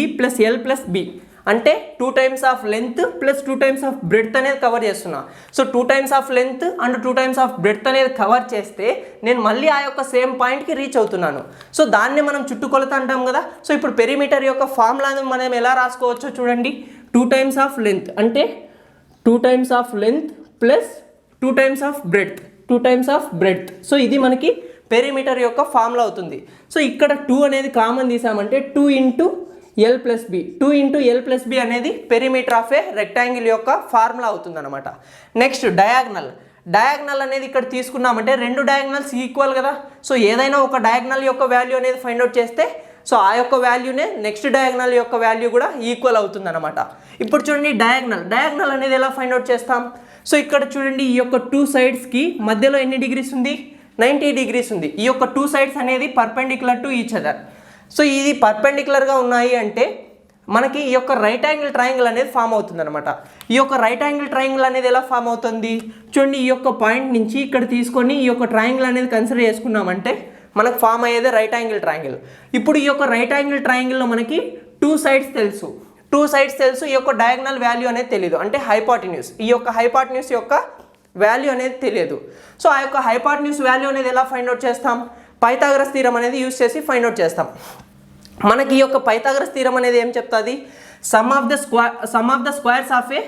అంటే 2 times of length plus 2 times of breadth అనేది కవర్ చేస్తున్నా. So 2 times of length and 2 times of breadth అనేది కవర్ చేస్తే నేను మళ్ళీ ఆ యొక్క సేమ్ పాయింట్కి రీచ్ అవుతున్నాను. సో దాన్ని మనం చుట్టుకొలత అంటాం కదా. సో ఇప్పుడు పెరిమీటర్ యొక్క ఫార్ములాని మనం ఎలా రాసుకోవచ్చో చూడండి, 2 టైమ్స్ ఆఫ్ లెంత్ అంటే 2 times of length plus 2 times of breadth. So ఇది మనకి పెరిమీటర్ యొక్క ఫార్ములా అవుతుంది. సో ఇక్కడ 2 అనేది కామన్ తీసామంటే 2 ఇంటూ L+B అనేది పెరిమీటర్ ఆఫ్ ఏ రెక్టాంగిల్ యొక్క ఫార్ములా అవుతుంది అనమాట. నెక్స్ట్ డయాగ్నల్ అనేది ఇక్కడ తీసుకున్నామంటే 2 డయాగ్నల్స్ ఈక్వల్ కదా. సో ఏదైనా ఒక డయాగ్నల్ యొక్క వాల్యూ అనేది ఫైండ్ అవుట్ చేస్తే సో ఆ యొక్క వాల్యూనే నెక్స్ట్ డయాగ్నల్ యొక్క వాల్యూ కూడా ఈక్వల్ అవుతుంది అనమాట. ఇప్పుడు చూడండి డయాగ్నల్ అనేది ఎలా ఫైండ్ అవుట్ చేస్తాం. సో ఇక్కడ చూడండి ఈ యొక్క 2 సైడ్స్కి మధ్యలో ఎన్ని డిగ్రీస్ ఉంది, 90 డిగ్రీస్ ఉంది. ఈ యొక్క 2 సైడ్స్ అనేది perpendicular to each other. So ఇది పర్పెండిక్యులర్గా ఉన్నాయి అంటే మనకి ఈ యొక్క రైట్ యాంగిల్ ట్రయాంగిల్ అనేది ఫామ్ అవుతుంది అనమాట. ఈ యొక్క రైట్ యాంగిల్ ట్రయాంగిల్ అనేది ఎలా ఫామ్ అవుతుంది చూడండి, ఈ యొక్క పాయింట్ నుంచి ఇక్కడ తీసుకొని ఈ యొక్క ట్రయాంగిల్ అనేది కన్సిడర్ చేసుకున్నామంటే మనకు ఫామ్ అయ్యేదే రైట్ యాంగిల్ ట్రయాంగిల్. ఇప్పుడు ఈ యొక్క రైట్ యాంగిల్ ట్రయాంగిల్లో మనకి 2 సైడ్స్ తెలుసు, ఈ యొక్క డయాగ్నల్ వాల్యూ అనేది తెలియదు, అంటే హైపాటిన్యూస్, ఈ యొక్క హైపాటిన్యూస్ యొక్క వాల్యూ అనేది తెలియదు. సో ఆ యొక్క హైపాటిన్యూస్ వాల్యూ అనేది ఎలా ఫైండ్ అవుట్ చేస్తాం, పైథాగరస్ థీరం అనేది యూజ్ చేసి ఫైండ్ అవుట్ చేస్తాం. మనకి ఈ యొక్క పైథాగరస్ థీరం అనేది ఏం చెప్తుంది, sum of the squares of a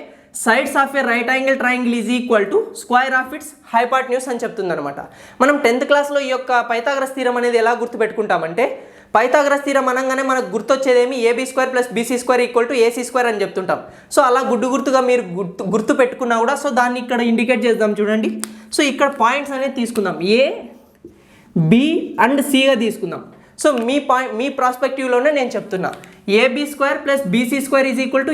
sides of a right angle triangle is equal to square of its hypotenuse అని చెప్తుంది అనమాట. మనం 10th క్లాస్లో ఈ యొక్క పైథాగరస్ థీరం అనేది ఎలా గుర్తుపెట్టుకుంటామంటే, పైథాగరస్ థీరం అనగానే మనకు గుర్తొచ్చేదేమి AB² + BC² = AC² అని చెప్తుంటాం. సో అలా గుర్తుగా మీరు గుర్తు పెట్టుకున్నా కూడా సో దాన్ని ఇక్కడ ఇండికేట్ చేద్దాం చూడండి. సో ఇక్కడ పాయింట్స్ అనేది తీసుకుందాం, A, B అండ్ Cగా తీసుకుందాం. సో మీ ప్రాస్పెక్టివ్లోనే నేను చెప్తున్నా, AB² + BC²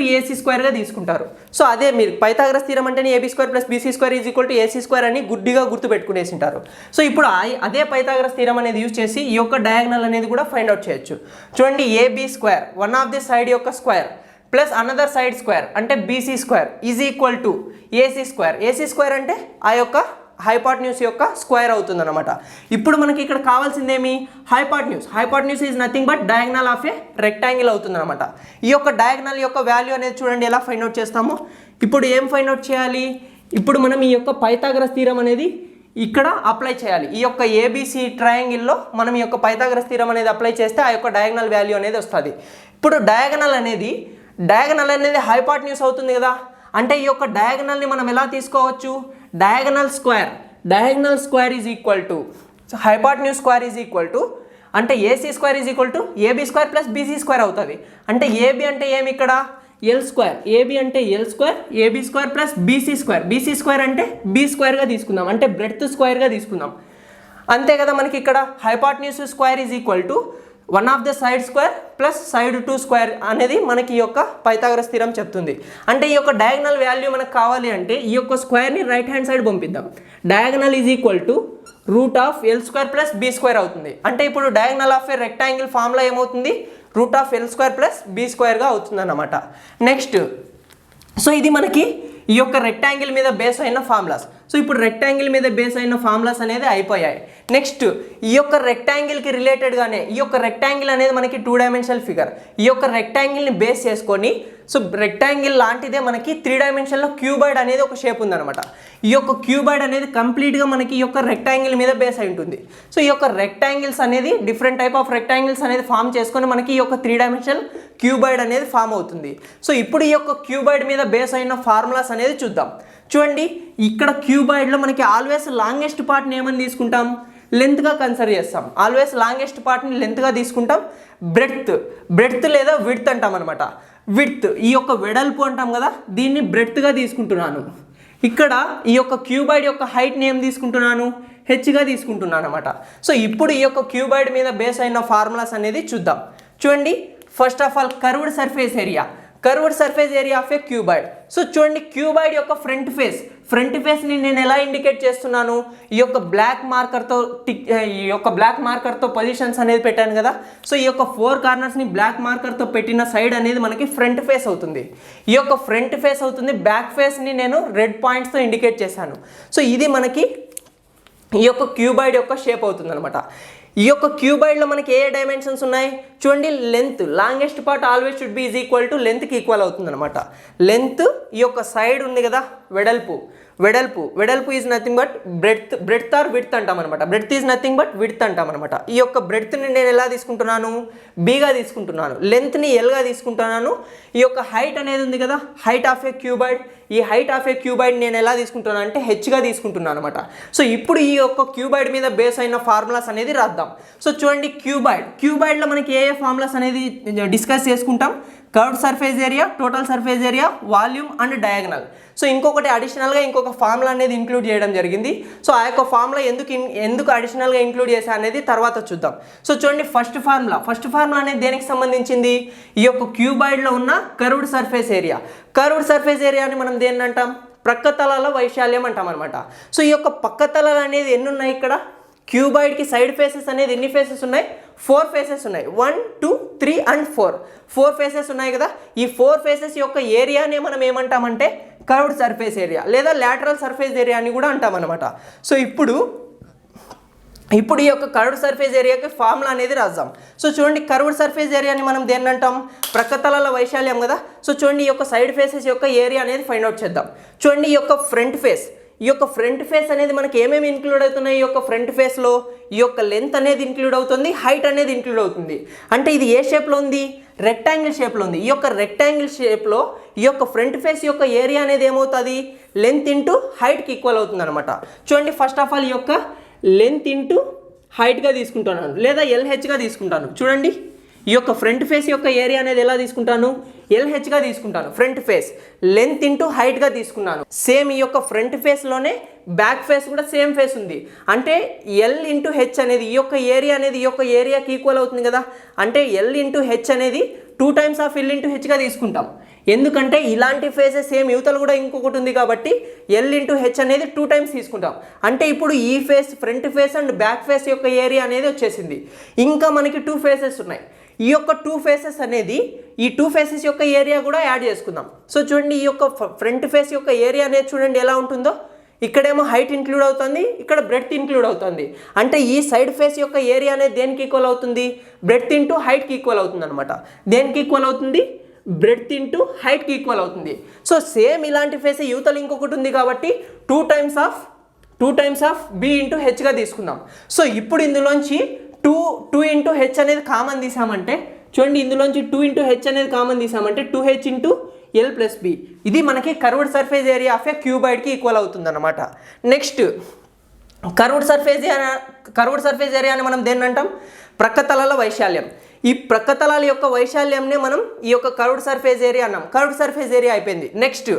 = AC² తీసుకుంటారు. సో అదే మీరు పైథాగరస్ థీరం అంటేనే AB² + BC² = AC² అని గుడ్డిగా గుర్తుపెట్టుకునేసి ఉంటారు. సో ఇప్పుడు అదే పైథాగరస్ థీరం అనేది యూజ్ చేసి ఈ యొక్క డయాగ్నల్ అనేది కూడా ఫైండ్ అవుట్ చేయొచ్చు. చూడండి, AB² one of the side యొక్క square plus another side square అంటే BC square is equal to AC square. AC square అంటే ఆ యొక్క హైపాట్న్యూస్ యొక్క స్క్వేర్ అవుతుంది అనమాట. ఇప్పుడు మనకి ఇక్కడ కావాల్సిందేమి hypotenuse. Hypotenuse is nothing but diagonal of a rectangle అవుతుంది అనమాట. ఈ యొక్క డయాగ్నల్ యొక్క వాల్యూ అనేది చూడండి ఎలా ఫైండ్ అవుట్ చేస్తామో. ఇప్పుడు ఏం ఫైండ్ అవుట్ చేయాలి, ఇప్పుడు మనం ఈ యొక్క పైథాగరస్ థీరం అనేది ఇక్కడ అప్లై చేయాలి. ఈ యొక్క ఏబిసి ట్రయాంగిల్లో మనం ఈ యొక్క పైథాగరస్ థీరం అనేది అప్లై చేస్తే ఆ యొక్క డయాగ్నల్ వాల్యూ అనేది వస్తుంది. ఇప్పుడు డయాగ్నల్ అనేది హైపాట్న్యూస్ అవుతుంది కదా, అంటే ఈ యొక్క డయాగ్నల్ని మనం ఎలా తీసుకోవచ్చు, diagonal square is equal to hypotenuse square is equal to అంటే AC square is equal to AB square plus BC square అవుతుంది. అంటే ఏబీ అంటే ఏమి ఇక్కడ ఎల్ స్క్వేర్, ఏబీ అంటే L square, AB square plus BC square. BC square అంటే B స్క్వేర్గా తీసుకుందాం, అంటే బ్రెడ్త్ స్క్వేర్గా తీసుకుందాం. అంతే కదా, మనకి ఇక్కడ hypotenuse square is equal to one of the side square plus side 2 square అనేది మనకి ఈ యొక్క పైథాగరస్ థీరం చెప్తుంది. అంటే ఈ యొక్క డయాగ్నల్ వాల్యూ మనకు కావాలి అంటే ఈ యొక్క స్క్వేర్ని రైట్ హ్యాండ్ సైడ్ పంపిద్దాం. Diagonal is equal to root of L square plus B square అవుతుంది. అంటే ఇప్పుడు diagonal of a rectangle formula ఏమవుతుంది, root of L square plus B స్క్వేర్గా అవుతుంది అన్నమాట. నెక్స్ట్ సో ఇది మనకి ఈ యొక్క రెక్టాంగిల్ మీద బేస్ అయిన ఫార్ములాస్. సో ఇప్పుడు రెక్టాంగిల్ మీద బేస్ అయిన ఫార్ములాస్ అనేది అయిపోయాయి. నెక్స్ట్ ఈ యొక్క రెక్టాంగిల్కి రిలేటెడ్గానే ఈ యొక్క రెక్టాంగిల్ అనేది మనకి 2 డైమెన్షనల్ ఫిగర్. ఈ యొక్క రెక్టాంగిల్ని బేస్ చేసుకొని సో రెక్టాంగిల్ లాంటిదే మనకి 3 డైమెన్షన్లో క్యూబాయిడ్ అనేది ఒక షేప్ ఉందన్నమాట. ఈ యొక్క క్యూబాయిడ్ అనేది కంప్లీట్గా మనకి ఈ యొక్క రెక్టాంగిల్ మీద బేస్ అయి ఉంటుంది. సో ఈ యొక్క రెక్టాంగిల్స్ అనేది డిఫరెంట్ టైప్ ఆఫ్ రెక్టాంగిల్స్ అనేది ఫామ్ చేసుకొని మనకి ఈ యొక్క 3 డైమెన్షనల్ క్యూబాయిడ్ అనేది ఫామ్ అవుతుంది. సో ఇప్పుడు ఈ యొక్క క్యూబాయిడ్ మీద బేస్ అయిన ఫార్ములాస్ అనేది చూద్దాం. చూడండి, ఇక్కడ క్యూబాయిడ్లో మనకి ఆల్వేస్ లాంగెస్ట్ పార్ట్ని ఏమని తీసుకుంటాం, లెంత్గా కన్సిడర్ చేస్తాం. ఆల్వేస్ లాంగెస్ట్ పార్ట్ని లెంత్గా తీసుకుంటాం. బ్రెడ్త్ లేదా విడ్త్ అంటాం అనమాట. విడ్త్ ఈ యొక్క వెడల్పు అంటాం కదా, దీన్ని బ్రెడ్త్గా తీసుకుంటున్నాను. ఇక్కడ ఈ యొక్క క్యూబాయిడ్ యొక్క హైట్ని ఏం తీసుకుంటున్నాను, హెచ్గా తీసుకుంటున్నాను అనమాట. సో ఇప్పుడు ఈ యొక్క క్యూబాయిడ్ మీద బేస్ అయిన ఫార్ములాస్ అనేది చూద్దాం. చూడండి, first of all curved surface area of a cuboid. So చూడండి, క్యూబాయిడ్ యొక్క ఫ్రంట్ ఫేస్ని నేను ఎలా ఇండికేట్ చేస్తున్నాను, ఈ యొక్క బ్లాక్ మార్కర్తో పొజిషన్స్ అనేది పెట్టాను కదా. సో ఈ యొక్క 4 కార్నర్స్ని బ్లాక్ మార్కర్తో పెట్టిన సైడ్ అనేది మనకి ఫ్రంట్ ఫేస్ అవుతుంది. ఈ యొక్క ఫ్రంట్ ఫేస్ అవుతుంది. బ్యాక్ ఫేస్ని నేను రెడ్ పాయింట్స్తో ఇండికేట్ చేశాను. సో ఇది మనకి ఈ యొక్క క్యూబాయిడ్ యొక్క షేప్ అవుతుంది అనమాట. ఈ యొక్క క్యూబాయిడ్లో మనకి ఏ డైమెన్షన్స్ ఉన్నాయి చూడండి, length longest part always should be is equal to లెంత్కి ఈక్వల్ అవుతుంది అనమాట. లెంత్ ఈ యొక్క సైడ్ ఉంది కదా, వెడల్పు is nothing but breadth or width అంటాం అనమాట. Breadth is nothing but width అంటాం అనమాట. ఈ యొక్క బ్రెడ్త్ని నేను ఎలా తీసుకుంటున్నాను, బీగా తీసుకుంటున్నాను. లెంత్ని ఎల్గా తీసుకుంటున్నాను. ఈ యొక్క హైట్ అనేది ఉంది కదా, హైట్ ఆఫ్ ఏ క్యూబాయిడ్, ఈ హైట్ ఆఫ్ ఏ క్యూబాయిడ్ నేను ఎలా తీసుకుంటున్నాను అంటే హెచ్గా తీసుకుంటున్నాను అనమాట. సో ఇప్పుడు ఈ యొక్క క్యూబాయిడ్ మీద బేస్ అయిన ఫార్ములాస్ అనేది రాద్దాం. సో చూడండి, క్యూబాయిడ్లో మనకి ఏ ఫార్ములాస్ అనేది డిస్కస్ చేసుకుంటాం, curved surface area, total surface area, volume and diagonal. So ఇంకొకటి అడిషనల్గా ఇంకొక ఫార్ములా అనేది ఇంక్లూడ్ చేయడం జరిగింది. సో ఆ యొక్క ఫార్ములా ఎందుకు అడిషనల్గా ఇంక్లూడ్ చేశా అనేది తర్వాత చూద్దాం. సో చూడండి, ఫస్ట్ ఫార్ములా అనేది దేనికి సంబంధించింది, ఈ యొక్క క్యూబాయిడ్లో ఉన్న కర్వ్డ్ సర్ఫేస్ ఏరియాని మనం దేన్ని అంటాం, ప్రక్కతలాల వైశాల్యం అంటాం అనమాట. సో ఈ యొక్క పక్కతలాలు అనేది ఎన్ని ఉన్నాయి, ఇక్కడ క్యూబాయిడ్కి సైడ్ ఫేసెస్ అనేది ఎన్ని ఫేసెస్ ఉన్నాయి, 4 ఫేసెస్ ఉన్నాయి. 1, 2, 3 అండ్ 4 ఫేసెస్ ఉన్నాయి కదా. ఈ 4 ఫేసెస్ యొక్క ఏరియానే మనం ఏమంటామంటే కర్వ్డ్ సర్ఫేస్ ఏరియా లేదా లాటరల్ సర్ఫేస్ ఏరియా అని కూడా అంటాం అనమాట. సో ఇప్పుడు ఈ యొక్క కర్వ్డ్ సర్ఫేస్ ఏరియాకి ఫార్ములా అనేది రాద్దాం. సో చూడండి, కర్వ్డ్ సర్ఫేస్ ఏరియాని మనం దేన్ని అంటాం, ప్రక్కతలాల వైశాల్యం కదా. సో చూడండి, ఈ యొక్క సైడ్ ఫేసెస్ యొక్క ఏరియా అనేది ఫైండ్ అవుట్ చేద్దాం. చూడండి, ఈ యొక్క ఫ్రంట్ ఫేస్ అనేది మనకి ఏమేమి ఇంక్లూడ్ అవుతున్నాయి, ఈ యొక్క ఫ్రంట్ ఫేస్లో ఈ యొక్క లెంత్ అనేది ఇంక్లూడ్ అవుతుంది, హైట్ అనేది ఇంక్లూడ్ అవుతుంది. అంటే ఇది ఏ షేప్లో ఉంది, రెక్టాంగిల్ షేప్లో ఉంది. ఈ యొక్క రెక్టాంగిల్ షేప్లో ఈ యొక్క ఫ్రంట్ ఫేస్ యొక్క ఏరియా అనేది ఏమవుతుంది, లెంత్ ఇంటూ హైట్కి ఈక్వల్ అవుతుంది అనమాట. చూడండి, ఫస్ట్ ఆఫ్ ఆల్ ఈ యొక్క లెంత్ ఇంటూ హైట్గా తీసుకుంటున్నాను లేదా ఎల్హెచ్గా తీసుకుంటాను. చూడండి, ఈ యొక్క ఫ్రంట్ ఫేస్ యొక్క ఏరియా అనేది ఎలా తీసుకుంటాను, ఎల్హెచ్గా తీసుకుంటాను. ఫ్రంట్ ఫేస్ లెంత్ ఇంటూ హైట్గా తీసుకున్నాను. సేమ్ ఈ యొక్క ఫ్రంట్ ఫేస్లోనే బ్యాక్ ఫేస్ కూడా సేమ్ ఫేస్ ఉంది. అంటే ఎల్ ఇంటూ హెచ్ అనేది ఈ యొక్క ఏరియా అనేది ఈ యొక్క ఏరియాకి ఈక్వల్ అవుతుంది కదా. అంటే ఎల్ ఇంటూ హెచ్ అనేది 2 టైమ్స్ ఆఫ్ ఎల్ ఇంటూ హెచ్గా తీసుకుంటాం. ఎందుకంటే ఇలాంటి ఫేసెస్ సేమ్ యువతలు కూడా ఇంకొకటి ఉంది కాబట్టి ఎల్ ఇంటూ హెచ్ అనేది 2 టైమ్స్ తీసుకుంటాం. అంటే ఇప్పుడు ఈ face front face and back face యొక్క ఏరియా అనేది వచ్చేసింది. ఇంకా మనకి 2 ఫేసెస్ ఉన్నాయి. ఈ యొక్క 2 ఫేసెస్ అనేది ఈ 2 ఫేసెస్ యొక్క ఏరియా కూడా యాడ్ చేసుకుందాం. సో చూడండి, ఈ యొక్క ఫ్రంట్ ఫేస్ యొక్క ఏరియా అనేది చూడండి ఎలా ఉంటుందో. ఇక్కడేమో హైట్ ఇంక్లూడ్ అవుతుంది, ఇక్కడ బ్రెడ్త్ ఇంక్లూడ్ అవుతుంది. అంటే ఈ సైడ్ ఫేస్ యొక్క ఏరియా అనేది దేనికి ఈక్వల్ అవుతుంది? బ్రెడ్త్ ఇంటూ హైట్కి ఈక్వల్ అవుతుంది అనమాట. దేనికి ఈక్వల్ అవుతుంది? బ్రెడ్త్ ఇంటూ హైట్కి ఈక్వల్ అవుతుంది. సో సేమ్ ఇలాంటి ఫేస్ యువతలు ఇంకొకటి ఉంది కాబట్టి 2 టైమ్స్ ఆఫ్ బి ఇంటూ హెచ్గా తీసుకుందాం. సో ఇప్పుడు ఇందులోంచి 2 ఇంటూ హెచ్ అనేది కామన్ తీసామంటే చూడండి, ఇందులోంచి 2 ఇంటూ హెచ్ అనేది కామన్ తీసామంటే 2h into L plus B. ఇది మనకి curved surface area of a క్యూబాయిడ్కి ఈక్వల్ అవుతుంది అనమాట. నెక్స్ట్ కర్వ్డ్ సర్ఫేస్ ఏరియా అని మనం దేన్ని అంటాం? ప్రక్కతలాల వైశాల్యం. ఈ ప్రక్కతలాల యొక్క వైశాల్యంనే మనం ఈ యొక్క కర్వ్డ్ సర్ఫేస్ ఏరియా అన్నాం. కర్వ్డ్ సర్ఫేస్ ఏరియా అయిపోయింది. Next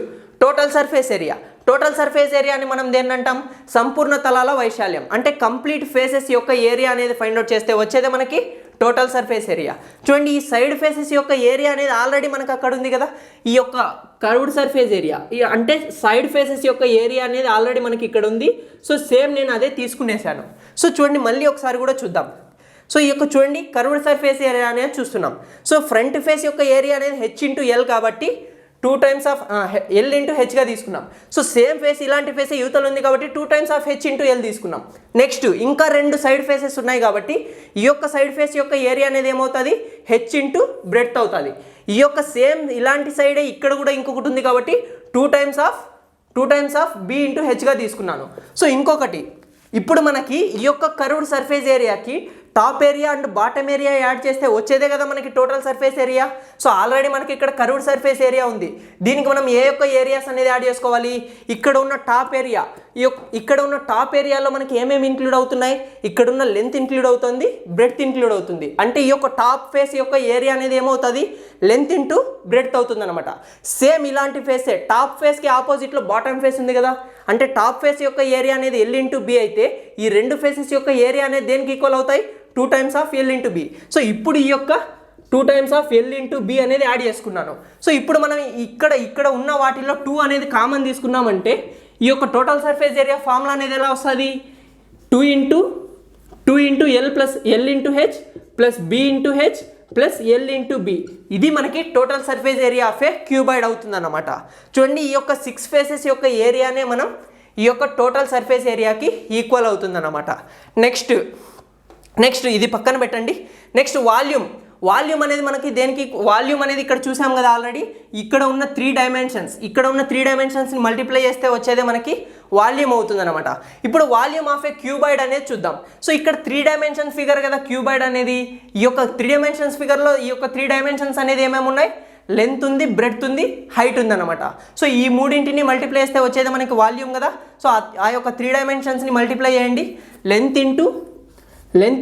total surface area. Total surface area అని మనం దేన్ని అంటాం? సంపూర్ణ తలాల వైశాల్యం. అంటే కంప్లీట్ ఫేసెస్ యొక్క ఏరియా అనేది ఫైండ్ అవుట్ చేస్తే వచ్చేదే మనకి టోటల్ సర్ఫేస్ ఏరియా. చూడండి, ఈ సైడ్ ఫేసెస్ యొక్క ఏరియా అనేది ఆల్రెడీ మనకు అక్కడ ఉంది కదా, ఈ యొక్క కర్వ్డ్ సర్ఫేస్ ఏరియా. అంటే సైడ్ ఫేసెస్ యొక్క ఏరియా అనేది ఆల్రెడీ మనకి ఇక్కడ ఉంది. సో సేమ్ నేను అదే తీసుకునేసాను. సో చూడండి, మళ్ళీ ఒకసారి కూడా చూద్దాం. సో ఈ యొక్క చూడండి, కర్వ్డ్ సర్ఫేస్ ఏరియా అనేది చూస్తున్నాం. సో ఫ్రంట్ ఫేస్ యొక్క ఏరియా అనేది హెచ్ ఇంటూ ఎల్ కాబట్టి 2 టైమ్స్ ఆఫ్ ఎల్ ఇంటూ హెచ్గా తీసుకున్నాం. సో సేమ్ ఫేస్ ఇలాంటి ఫేస్ యువతలు ఉంది కాబట్టి 2 times of H into L తీసుకున్నాం. నెక్స్ట్ ఇంకా 2 సైడ్ ఫేసెస్ ఉన్నాయి కాబట్టి ఈ యొక్క సైడ్ ఫేస్ యొక్క ఏరియా అనేది ఏమవుతుంది? హెచ్ ఇంటూ బ్రెడ్త్ అవుతుంది. ఈ యొక్క సేమ్ ఇలాంటి సైడే ఇక్కడ కూడా ఇంకొకటి ఉంది కాబట్టి 2 టైమ్స్ ఆఫ్ బి ఇంటూ హెచ్గా తీసుకున్నాను. సో ఇంకొకటి, ఇప్పుడు మనకి ఈ యొక్క కర్వ్డ్ సర్ఫేస్ ఏరియాకి top area and bottom area add చేస్తే వచ్చేదే కదా మనకి total surface area. So already మనకి ఇక్కడ కర్వ్డ్ సర్ఫేస్ ఏరియా ఉంది. దీనికి మనం ఏ యొక్క ఏరియాస్ అనేది యాడ్ చేసుకోవాలి? ఇక్కడ ఉన్న టాప్ ఏరియా. ఇక్కడ ఉన్న టాప్ ఏరియాలో మనకి ఏమేమి ఇంక్లూడ్ అవుతున్నాయి? ఇక్కడ ఉన్న లెంత్ ఇంక్లూడ్ అవుతుంది, బ్రెడ్త్ ఇంక్లూడ్ అవుతుంది. అంటే ఈ యొక్క టాప్ ఫేస్ యొక్క ఏరియా అనేది ఏమవుతుంది? లెంత్ ఇంటూ బ్రెడ్త్ అవుతుంది అనమాట. సేమ్ ఇలాంటి ఫేసే టాప్ ఫేస్కి ఆపోజిట్లో బాటమ్ ఫేస్ ఉంది కదా. అంటే టాప్ ఫేస్ యొక్క ఏరియా అనేది ఎల్ ఇంటూ బి అయితే ఈ 2 ఫేసెస్ యొక్క ఏరియా అనేది దేనికి ఈక్వల్ అవుతాయి? 2 times of L into B. So ఇప్పుడు ఈ యొక్క 2 times of L into B అనేది యాడ్ చేసుకున్నాను. సో ఇప్పుడు మనం ఇక్కడ ఉన్న వాటిలో 2 అనేది కామన్ తీసుకున్నామంటే ఈ యొక్క టోటల్ సర్ఫేస్ ఏరియా ఫార్ములా అనేది ఎలా వస్తుంది? 2 into L plus L into H plus B into H plus L into B. ఇది మనకి total surface area of a cuboid అవుతుంది అన్నమాట. చూడండి, ఈ యొక్క 6 ఫేసెస్ యొక్క ఏరియానే మనం ఈ యొక్క టోటల్ సర్ఫేస్ ఏరియాకి ఈక్వల్ అవుతుంది అన్నమాట. నెక్స్ట్ ఇది పక్కన పెట్టండి. నెక్స్ట్ వాల్యూమ్ అనేది మనకి దేనికి? వాల్యూమ్ అనేది ఇక్కడ చూసాం కదా ఆల్రెడీ. ఇక్కడ ఉన్న 3 డైమెన్షన్స్ని మల్టిప్లై చేస్తే వచ్చేదే మనకి వాల్యూమ్ అవుతుంది అనమాట. ఇప్పుడు వాల్యూమ్ ఆఫ్ ఏ క్యూబాయిడ్ అనేది చూద్దాం. సో ఇక్కడ 3 డైమెన్షన్స్ ఫిగర్ కదా క్యూబాయిడ్ అనేది. ఈ యొక్క 3 డైమెన్షన్స్ ఫిగర్లో ఈ యొక్క 3 డైమెన్షన్స్ అనేది ఏమేమి ఉన్నాయి? లెంత్ ఉంది, బ్రెడ్త్ ఉంది, హైట్ ఉంది అనమాట. సో ఈ మూడింటిని మల్టిప్లై చేస్తే వచ్చేది మనకి వాల్యూమ్ కదా. సో ఆ యొక్క 3 డైమెన్షన్స్ని మల్టిప్లై చేయండి. Length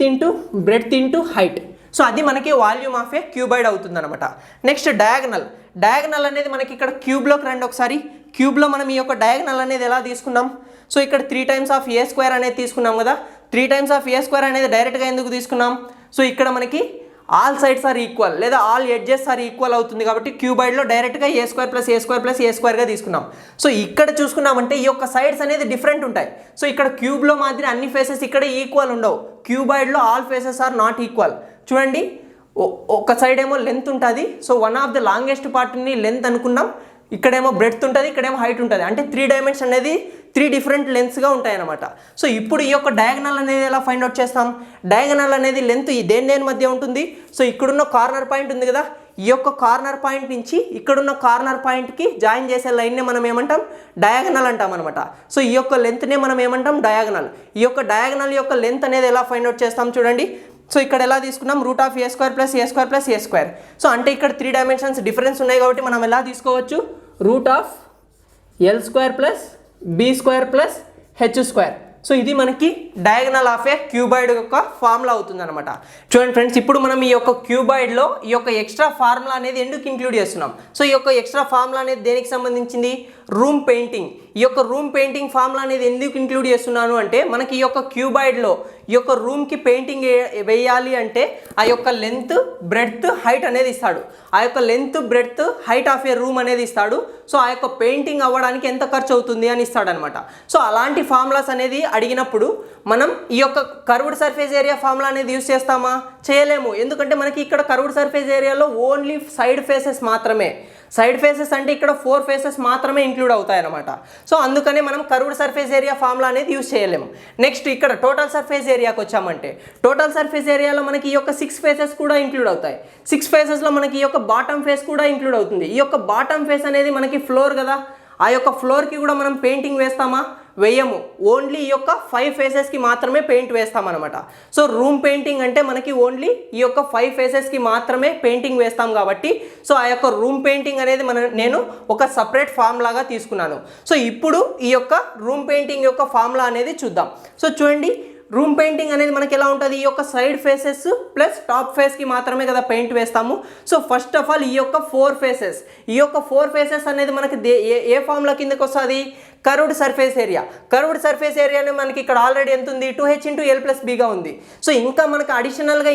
into breadth into height. So అది మనకి వాల్యూమ్ ఆఫ్ ఏ క్యూబాయిడ్ అవుతుంది అనమాట. నెక్స్ట్ డయాగనల్ అనేది మనకి ఇక్కడ క్యూబ్లోకి రండి ఒకసారి. క్యూబ్లో మనం ఈ యొక్క డయాగనల్ అనేది ఎలా తీసుకున్నాం? సో ఇక్కడ 3 టైమ్స్ ఆఫ్ ఏ స్క్వేర్ అనేది తీసుకున్నాం కదా. 3 టైమ్స్ ఆఫ్ ఏ స్క్వేర్ అనేది డైరెక్ట్గా ఎందుకు తీసుకున్నాం? సో ఇక్కడ మనకి ఆల్ సైడ్స్ ఆర్ ఈక్వల్ లేదా ఆల్ ఎడ్జెస్ ఆర్ ఈక్వల్ అవుతుంది కాబట్టి క్యూబాయిడ్లో డైరెక్ట్గా ఏ స్క్వేర్ ప్లస్ ఏ స్క్వేర్ ప్లస్ ఏ స్క్వేర్గా తీసుకున్నాం. సో ఇక్కడ చూసుకున్నామంటే ఈ యొక్క సైడ్స్ అనేది డిఫరెంట్ ఉంటాయి. సో ఇక్కడ క్యూబ్లో మాదిరి అన్ని ఫేసెస్ ఇక్కడ ఈక్వల్ ఉండవు. క్యూబాయిడ్లో all faces are not equal. చూడండి, ఒక సైడ్ ఏమో లెంత్ ఉంటుంది. So one of the longest పార్ట్ని లెంత్ అనుకున్నాం. ఇక్కడేమో బ్రెడ్త్ ఉంటుంది, ఇక్కడేమో హైట్ ఉంటుంది. అంటే 3 డైమెన్షన్ అనేది 3 డిఫరెంట్ లెంత్స్గా ఉంటాయి అనమాట. సో ఇప్పుడు ఈ యొక్క డయాగనల్ అనేది ఎలా ఫైండ్ అవుట్ చేస్తాం? డయాగనల్ అనేది లెంత్ దేని మధ్య ఉంటుంది? సో ఇక్కడున్న కార్నర్ పాయింట్ ఉంది కదా, ఈ యొక్క కార్నర్ పాయింట్ నుంచి ఇక్కడున్న కార్నర్ పాయింట్కి జాయిన్ చేసే లైన్నే మనం ఏమంటాం? డయాగనల్ అంటాం అనమాట. సో ఈ యొక్క లెంత్నే మనం ఏమంటాం? డయాగనల్. ఈ యొక్క డయాగనల్ యొక్క లెంత్ అనేది ఎలా ఫైండ్ అవుట్ చేస్తాం చూడండి. సో ఇక్కడ ఎలా తీసుకున్నాం? Root of a square plus A square plus A square. So అంటే ఇక్కడ 3 డైమెన్షన్స్ డిఫరెన్స్ ఉన్నాయి కాబట్టి మనం ఎలా తీసుకోవచ్చు? Root of L square plus B square plus H square. So ఇది మనకి డయాగనల్ ఆఫ్ ఏ క్యూబాయిడ్ యొక్క ఫార్ములా అవుతుంది అనమాట. చూడండి ఫ్రెండ్స్, ఇప్పుడు మనం ఈ యొక్క క్యూబాయిడ్లో ఈ యొక్క ఎక్స్ట్రా ఫార్ములా అనేది ఎందుకు ఇంక్లూడ్ చేస్తున్నాం? సో ఈ యొక్క ఎక్స్ట్రా ఫార్ములా అనేది దేనికి సంబంధించింది? Room painting. ఈ యొక్క రూమ్ పెయింటింగ్ ఫార్ములా అనేది ఎందుకు ఇంక్లూడ్ చేస్తున్నాను అంటే మనకి ఈ యొక్క క్యూబాయిడ్లో ఈ యొక్క రూమ్కి పెయింటింగ్ వేయాలి అంటే ఆ యొక్క లెంత్ బ్రెడ్త్ హైట్ అనేది ఇస్తాడు. ఆ యొక్క length breadth height of A room అనేది ఇస్తాడు. సో ఆ యొక్క పెయింటింగ్ అవ్వడానికి ఎంత ఖర్చు అవుతుంది అని ఇస్తాడనమాట. సో అలాంటి ఫార్ములాస్ అనేది అడిగినప్పుడు మనం ఈ యొక్క కర్వ్డ్ సర్ఫేస్ ఏరియా ఫార్ములా అనేది యూస్ చేస్తామా? చేయలేము. ఎందుకంటే మనకి ఇక్కడ కర్వ్డ్ సర్ఫేస్ ఏరియాలో ఓన్లీ సైడ్ ఫేసెస్ మాత్రమే, సైడ్ ఫేసెస్ అంటే ఇక్కడ 4 ఫేసెస్ మాత్రమే ఇంక్లూడ్ అవుతాయి అనమాట. సో అందుకనే మనం కర్వ్డ్ సర్ఫేస్ ఏరియా ఫార్ములా అనేది యూస్ చేయలేము. నెక్స్ట్ ఇక్కడ టోటల్ సర్ఫేస్ ఏరియాకి వచ్చామంటే టోటల్ సర్ఫేస్ ఏరియాలో మనకి ఈ యొక్క 6 ఫేసెస్ కూడా ఇంక్లూడ్ అవుతాయి. 6 ఫేసెస్లో మనకి ఈ యొక్క బాటమ్ ఫేస్ కూడా ఇంక్లూడ్ అవుతుంది. ఈ యొక్క బాటమ్ ఫేస్ అనేది మనకి ఫ్లోర్ కదా, ఆ యొక్క ఫ్లోర్కి కూడా మనం పెయింటింగ్ వేస్తామా? వేయము. ఓన్లీ ఈ యొక్క 5 ఫేసెస్కి మాత్రమే పెయింట్ వేస్తామన్నమాట. సో రూమ్ పెయింటింగ్ అంటే మనకి ఓన్లీ ఈ యొక్క 5 ఫేసెస్కి మాత్రమే పెయింటింగ్ వేస్తాం కాబట్టి సో ఆ యొక్క రూమ్ పెయింటింగ్ అనేది నేను ఒక సపరేట్ ఫామ్ లాగా తీసుకున్నాను. సో ఇప్పుడు ఈ యొక్క రూమ్ పెయింటింగ్ యొక్క ఫార్ములా అనేది చూద్దాం. సో చూడండి, రూమ్ పెయింటింగ్ అనేది మనకి ఎలా ఉంటుంది? ఈ యొక్క సైడ్ ఫేసెస్ ప్లస్ టాప్ ఫేస్కి మాత్రమే కదా పెయింట్ వేస్తాము. సో ఫస్ట్ ఆఫ్ ఆల్ ఈ యొక్క 4 ఫేసెస్, ఈ యొక్క 4 ఫేసెస్ అనేది మనకి ఏ ఫార్ములా కిందకి వస్తుంది? Curved surface area. Curved surface ఏరియానే మనకి ఇక్కడ ఆల్రెడీ ఎంత ఉంది? 2h × l+bగా ఉంది. సో ఇంకా మనకి అడిషనల్గా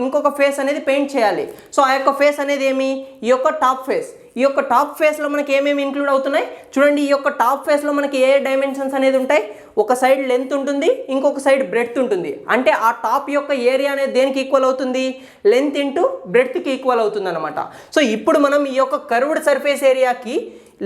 ఇంకొక ఫేస్ అనేది పెయింట్ చేయాలి. సో ఆ యొక్క ఫేస్ అనేది ఏమి? ఈ యొక్క టాప్ ఫేస్. ఈ యొక్క టాప్ ఫేస్లో మనకి ఏమేమి ఇంక్లూడ్ అవుతున్నాయి చూడండి. ఈ యొక్క టాప్ ఫేస్లో మనకి ఏ డైమెన్షన్స్ అనేది ఉంటాయి? ఒక సైడ్ లెంత్ ఉంటుంది, ఇంకొక సైడ్ బ్రెడ్త్ ఉంటుంది. అంటే ఆ టాప్ యొక్క ఏరియా అనేది దేనికి ఈక్వల్ అవుతుంది? లెంత్ ఇంటూ బ్రెడ్త్కి ఈక్వల్ అవుతుంది అనమాట. సో ఇప్పుడు మనం ఈ యొక్క కర్వ్డ్ సర్ఫేస్ ఏరియాకి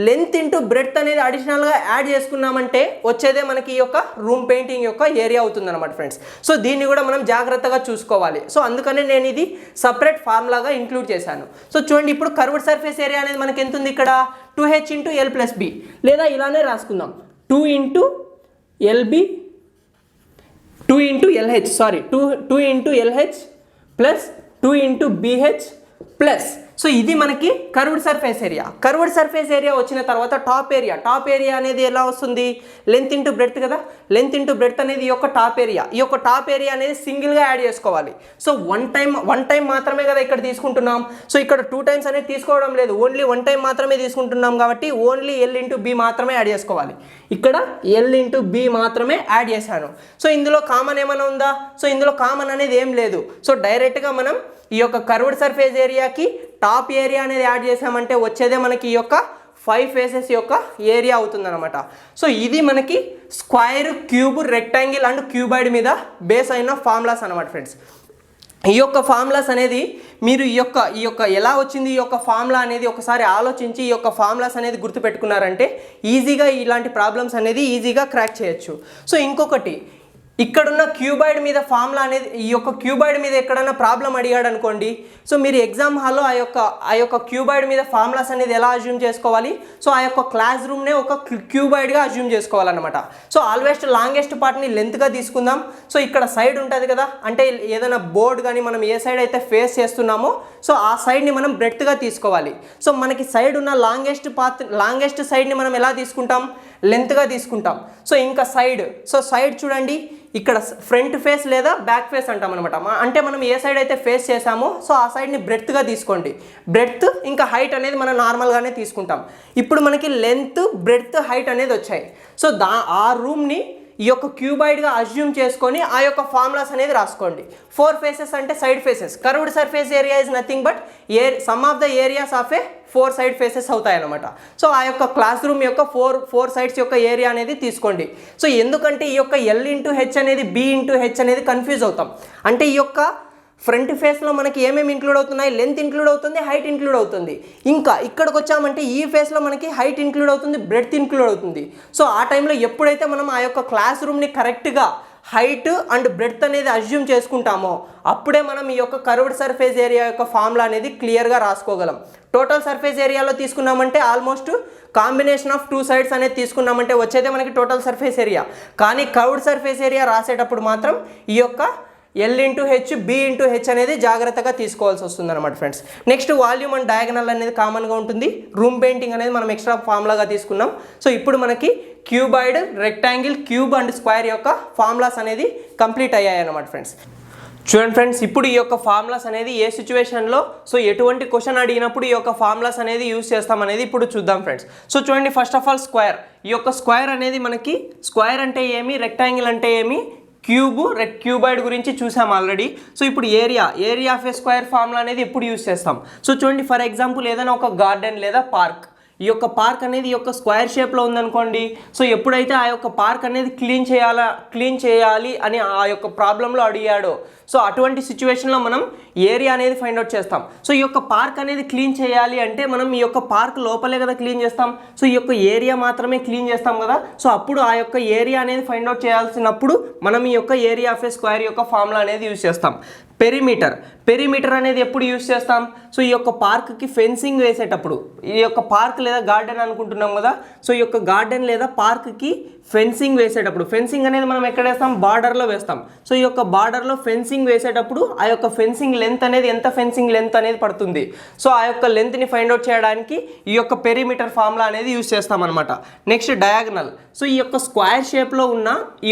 లెంత్ ఇంటూ బ్రెడ్త్ అనేది అడిషనల్గా యాడ్ చేసుకున్నామంటే వచ్చేదే మనకి ఈ యొక్క రూమ్ పెయింటింగ్ యొక్క ఏరియా అవుతుంది అనమాట ఫ్రెండ్స్. సో దీన్ని కూడా మనం జాగ్రత్తగా చూసుకోవాలి. సో అందుకనే నేను ఇది సపరేట్ ఫార్ములాగా ఇంక్లూడ్ చేశాను. సో చూడండి, ఇప్పుడు కర్వ్డ్ సర్ఫేస్ ఏరియా అనేది మనకి ఎంత ఉంది? ఇక్కడ 2h × l+b, లేదా ఇలానే రాసుకుందాం 2 × lb 2 × lh sorry 2 × lh plus 2 × bh plus. So ఇది మనకి curved surface area. Curved surface area వచ్చిన తర్వాత టాప్ ఏరియా అనేది ఎలా వస్తుంది? లెంత్ ఇంటూ బ్రెడ్త్ కదా. లెంత్ ఇంటూ బ్రెడ్త్ అనేది ఈ యొక్క టాప్ ఏరియా. ఈ యొక్క టాప్ ఏరియా అనేది సింగిల్గా యాడ్ చేసుకోవాలి. సో వన్ టైం మాత్రమే కదా ఇక్కడ తీసుకుంటున్నాం. సో ఇక్కడ 2 టైమ్స్ అనేది తీసుకోవడం లేదు, ఓన్లీ 1 టైం మాత్రమే తీసుకుంటున్నాం కాబట్టి ఓన్లీ l × b మాత్రమే యాడ్ చేసుకోవాలి. ఇక్కడ l × b మాత్రమే యాడ్ చేశాను. సో ఇందులో కామన్ ఏమైనా ఉందా? సో ఇందులో కామన్ అనేది ఏం లేదు. సో డైరెక్ట్గా మనం ఈ యొక్క కర్వ్డ్ సర్ఫేస్ ఏరియాకి టాప్ ఏరియా అనేది యాడ్ చేసామంటే వచ్చేదే మనకి ఈ యొక్క 5 ఫేసెస్ యొక్క ఏరియా అవుతుంది అనమాట. సో ఇది మనకి square, cube, rectangle and cuboid మీద బేస్ అయిన ఫార్ములాస్ అనమాట ఫ్రెండ్స్. ఈ యొక్క ఫార్ములాస్ అనేది మీరు ఈ యొక్క ఎలా వచ్చింది ఈ యొక్క ఫార్ములా అనేది ఒకసారి ఆలోచించి ఈ యొక్క ఫార్ములాస్ అనేది గుర్తుపెట్టుకున్నారంటే ఈజీగా ఇలాంటి ప్రాబ్లమ్స్ అనేది ఈజీగా క్రాక్ చేయొచ్చు. సో ఇంకొకటి, ఇక్కడున్న క్యూబాయిడ్ మీద ఫార్ములా అనేది ఈ యొక్క క్యూబాయిడ్ మీద ఎక్కడైనా ప్రాబ్లం అడిగాడు అనుకోండి. సో మీరు ఎగ్జామ్ హాల్లో ఆ యొక్క క్యూబాయిడ్ మీద ఫార్ములాస్ అనేది ఎలా అజ్యూమ్ చేసుకోవాలి? సో ఆ యొక్క క్లాస్ రూమ్నే ఒక క్యూబాయిడ్గా అజ్యూమ్ చేసుకోవాలన్నమాట. సో ఆల్వేస్ట్ లాంగెస్ట్ పార్ట్ని లెంత్గా తీసుకుందాం. సో ఇక్కడ సైడ్ ఉంటుంది కదా, అంటే ఏదైనా బోర్డ్ కానీ మనం ఏ సైడ్ అయితే ఫేస్ చేస్తున్నామో సో ఆ సైడ్ని మనం బ్రెడ్త్గా తీసుకోవాలి. సో మనకి సైడ్ ఉన్న లాంగెస్ట్ సైడ్ని మనం ఎలా తీసుకుంటాం? లెంత్గా తీసుకుంటాం. సో ఇంకా సైడ్ చూడండి, ఇక్కడ ఫ్రంట్ ఫేస్ లేదా బ్యాక్ ఫేస్ అంటాం అనమాట. అంటే మనం ఏ సైడ్ అయితే ఫేస్ చేసామో సో ఆ సైడ్ని బ్రెడ్త్గా తీసుకోండి. బ్రెడ్త్ ఇంకా హైట్ అనేది మనం నార్మల్గానే తీసుకుంటాం. ఇప్పుడు మనకి లెంత్, బ్రెడ్త్, హైట్ అనేది వచ్చాయి. సో ఆ రూమ్ని ఈ యొక్క క్యూబాయిడ్గా అజ్యూమ్ చేసుకొని ఆ యొక్క ఫార్ములాస్ అనేది రాసుకోండి. 4 ఫేసెస్ అంటే side faces. Curved surface area is nothing but some of the areas of A 4 side faces అవుతాయి అనమాట. సో ఆ యొక్క క్లాస్ రూమ్ యొక్క 4 సైడ్స్ యొక్క ఏరియా అనేది తీసుకోండి. సో ఎందుకంటే ఈ యొక్క l × h అనేది b × h అనేది కన్ఫ్యూజ్ అవుతాం. అంటే ఈ యొక్క ఫ్రంట్ ఫేస్లో మనకి ఏమేమి ఇంక్లూడ్ అవుతున్నాయి? లెంత్ ఇంక్లూడ్ అవుతుంది, హైట్ ఇంక్లూడ్ అవుతుంది. ఇంకా ఇక్కడికి వచ్చామంటే ఈ ఫేస్లో మనకి హైట్ ఇంక్లూడ్ అవుతుంది, బ్రెడ్త్ ఇంక్లూడ్ అవుతుంది. సో ఆ టైంలో ఎప్పుడైతే మనం ఆ యొక్క క్లాస్ రూమ్ని కరెక్ట్గా హైట్ అండ్ బ్రెడ్త్ అనేది అజ్యూమ్ చేసుకుంటామో అప్పుడే మనం ఈ యొక్క కర్వ్డ్ సర్ఫేస్ ఏరియా యొక్క ఫార్ములా అనేది క్లియర్గా రాసుకోగలం. టోటల్ సర్ఫేస్ ఏరియాలో తీసుకున్నామంటే ఆల్మోస్ట్ కాంబినేషన్ ఆఫ్ 2 సైడ్స్ అనేది తీసుకున్నామంటే వచ్చేదే మనకి టోటల్ సర్ఫేస్ ఏరియా. కానీ కర్వ్డ్ సర్ఫేస్ ఏరియా రాసేటప్పుడు మాత్రం ఈ యొక్క l × h, b × h అనేది జాగ్రత్తగా తీసుకోవాల్సి వస్తుంది అనమాట friends. Next volume and diagonal అనేది కామన్గా ఉంటుంది. రూమ్ పెయింటింగ్ అనేది మనం ఎక్స్ట్రా ఫార్ములాగా తీసుకున్నాం. సో ఇప్పుడు మనకి cuboid, rectangle, cube and square యొక్క ఫార్ములాస్ అనేది కంప్లీట్ అయ్యాయి అనమాట ఫ్రెండ్స్. చూడండి ఫ్రెండ్స్, ఇప్పుడు ఈ యొక్క ఫార్ములాస్ అనేది ఏ సిచ్యువేషన్లో సో ఎటువంటి క్వశ్చన్ అడిగినప్పుడు ఈ యొక్క ఫార్ములాస్ అనేది యూస్ చేస్తాం అనేది ఇప్పుడు చూద్దాం ఫ్రెండ్స్. సో చూడండి, ఫస్ట్ ఆఫ్ ఆల్ స్క్వేర్. ఈ యొక్క స్క్వేర్ అనేది మనకి స్క్వేర్ అంటే ఏమి, రెక్టాంగిల్ అంటే ఏమి, క్యూబాయిడ్ గురించి చూసాం ఆల్రెడీ. సో ఇప్పుడు area of a square formula అనేది ఎప్పుడు యూస్ చేస్తాం? సో చూడండి, ఫర్ ఎగ్జాంపుల్ ఏదైనా ఒక గార్డెన్ లేదా పార్క్, ఈ యొక్క పార్క్ అనేది ఈ యొక్క స్క్వేర్ షేప్లో ఉందనుకోండి. సో ఎప్పుడైతే ఆ యొక్క పార్క్ అనేది క్లీన్ చేయాలి అని ఆ యొక్క ప్రాబ్లంలో అడిగాడో, సో అటువంటి సిచ్యువేషన్లో మనం ఏరియా అనేది ఫైండ్ అవుట్ చేస్తాం. సో ఈ యొక్క పార్క్ అనేది క్లీన్ చేయాలి అంటే మనం ఈ యొక్క పార్క్ లోపలే కదా క్లీన్ చేస్తాం. సో ఈ యొక్క ఏరియా మాత్రమే క్లీన్ చేస్తాం కదా. సో అప్పుడు ఆ యొక్క ఏరియా అనేది ఫైండ్ అవుట్ చేయాల్సినప్పుడు మనం ఈ యొక్క ఏరియా ఆఫ్ ఏ స్క్వేర్ యొక్క ఫార్ములా అనేది యూజ్ చేస్తాం. పెరిమీటర్ అనేది ఎప్పుడు యూజ్ చేస్తాం? సో ఈ యొక్క పార్క్కి ఫెన్సింగ్ వేసేటప్పుడు, ఈ యొక్క పార్క్ లేదా గార్డెన్ అనుకుంటున్నాం కదా. సో ఈ యొక్క గార్డెన్ లేదా పార్క్కి ఫెన్సింగ్ వేసేటప్పుడు, ఫెన్సింగ్ అనేది మనం ఎక్కడ వేస్తాం? బార్డర్లో వేస్తాం. సో ఈ యొక్క బార్డర్లో ఫెన్సింగ్ వేసేటప్పుడు ఆ యొక్క ఫెన్సింగ్ లెంత్ అనేది ఎంత ఫెన్సింగ్ లెంత్ అనేది పడుతుంది. సో ఆ యొక్క లెంత్ని ఫైండ్ అవుట్ చేయడానికి ఈ యొక్క పెరిమీటర్ ఫార్ములా అనేది యూజ్ చేస్తాం అనమాట. Next diagonal. సో ఈ యొక్క స్క్వేర్ షేప్లో ఉన్న ఈ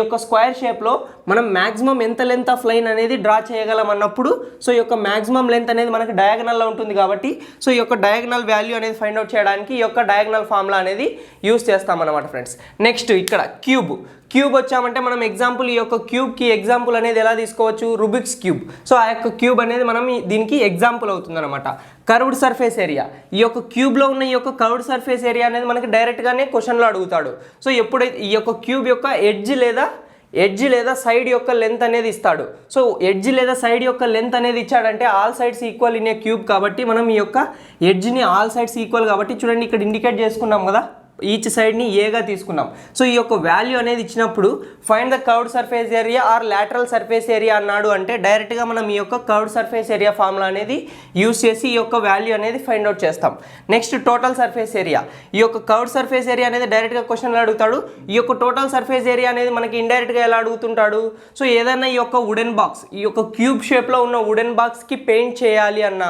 యొక్క స్క్వేర్ షేప్లో మనం మ్యాక్సిమం ఎంత లెంత్ ఆఫ్ లైన్ అనేది డ్రా చేయగలం అన్నప్పుడు, సో ఈ యొక్క మ్యాక్సిమం లెంత్ అనేది మనకి డయాగనల్లో ఉంటుంది కాబట్టి, సో ఈ యొక్క డయాగనల్ వాల్యూ అనేది ఫైండ్ అవుట్ చేయడానికి ఈ యొక్క డయాగనల్ ఫార్ములా అనేది యూజ్ చేస్తాం అనమాట ఫ్రెండ్స్. నెక్స్ట్ ఇక్కడ క్యూబ్ వచ్చామంటే మనం ఎగ్జాంపుల్, ఈ యొక్క క్యూబ్కి ఎగ్జాంపుల్ అనేది ఎలా తీసుకోవచ్చు? Rubik's cube. సో ఆ యొక్క క్యూబ్ అనేది మనం దీనికి ఎగ్జాంపుల్ అవుతుంది అనమాట. కర్వ్డ్ సర్ఫేస్ ఏరియా, ఈ యొక్క క్యూబ్లో ఉన్న ఈ యొక్క కర్వ్డ్ సర్ఫేస్ ఏరియా అనేది మనకి డైరెక్ట్గానే క్వశ్చన్లో అడుగుతాడు. సో ఎప్పుడైతే ఈ యొక్క క్యూబ్ యొక్క ఎడ్జ్ లేదా సైడ్ యొక్క లెంత్ అనేది ఇస్తాడు. సో ఎడ్జ్ లేదా సైడ్ యొక్క లెంత్ అనేది ఇచ్చాడంటే all sides equal in A cube కాబట్టి మనం ఈ యొక్క ఎడ్జ్ని ఆల్ సైడ్స్ ఈక్వల్ కాబట్టి చూడండి ఇక్కడ ఇండికేట్ చేసుకున్నాం కదా, ఈచ్ సైడ్ని ఏగా తీసుకున్నాం. సో ఈ యొక్క వాల్యూ అనేది ఇచ్చినప్పుడు find the curved surface area or lateral surface area అన్నాడు అంటే డైరెక్ట్గా మనం ఈ యొక్క కర్వ్డ్ సర్ఫేస్ ఏరియా ఫార్ములా అనేది యూస్ చేసి ఈ యొక్క వాల్యూ అనేది ఫైండ్ అవుట్ చేస్తాం. Next total surface area. ఈ యొక్క కర్వ్డ్ సర్ఫేస్ ఏరియా అనేది డైరెక్ట్గా క్వశ్చన్లో అడుగుతాడు. ఈ యొక్క టోటల్ సర్ఫేస్ ఏరియా అనేది మనకి ఇండైరెక్ట్గా ఎలా అడుగుతుంటాడు? సో ఏదైనా ఈ యొక్క వుడెన్ బాక్స్, ఈ యొక్క క్యూబ్ షేప్లో ఉన్న వుడెన్ బాక్స్కి పెయింట్ చేయాలి అన్న,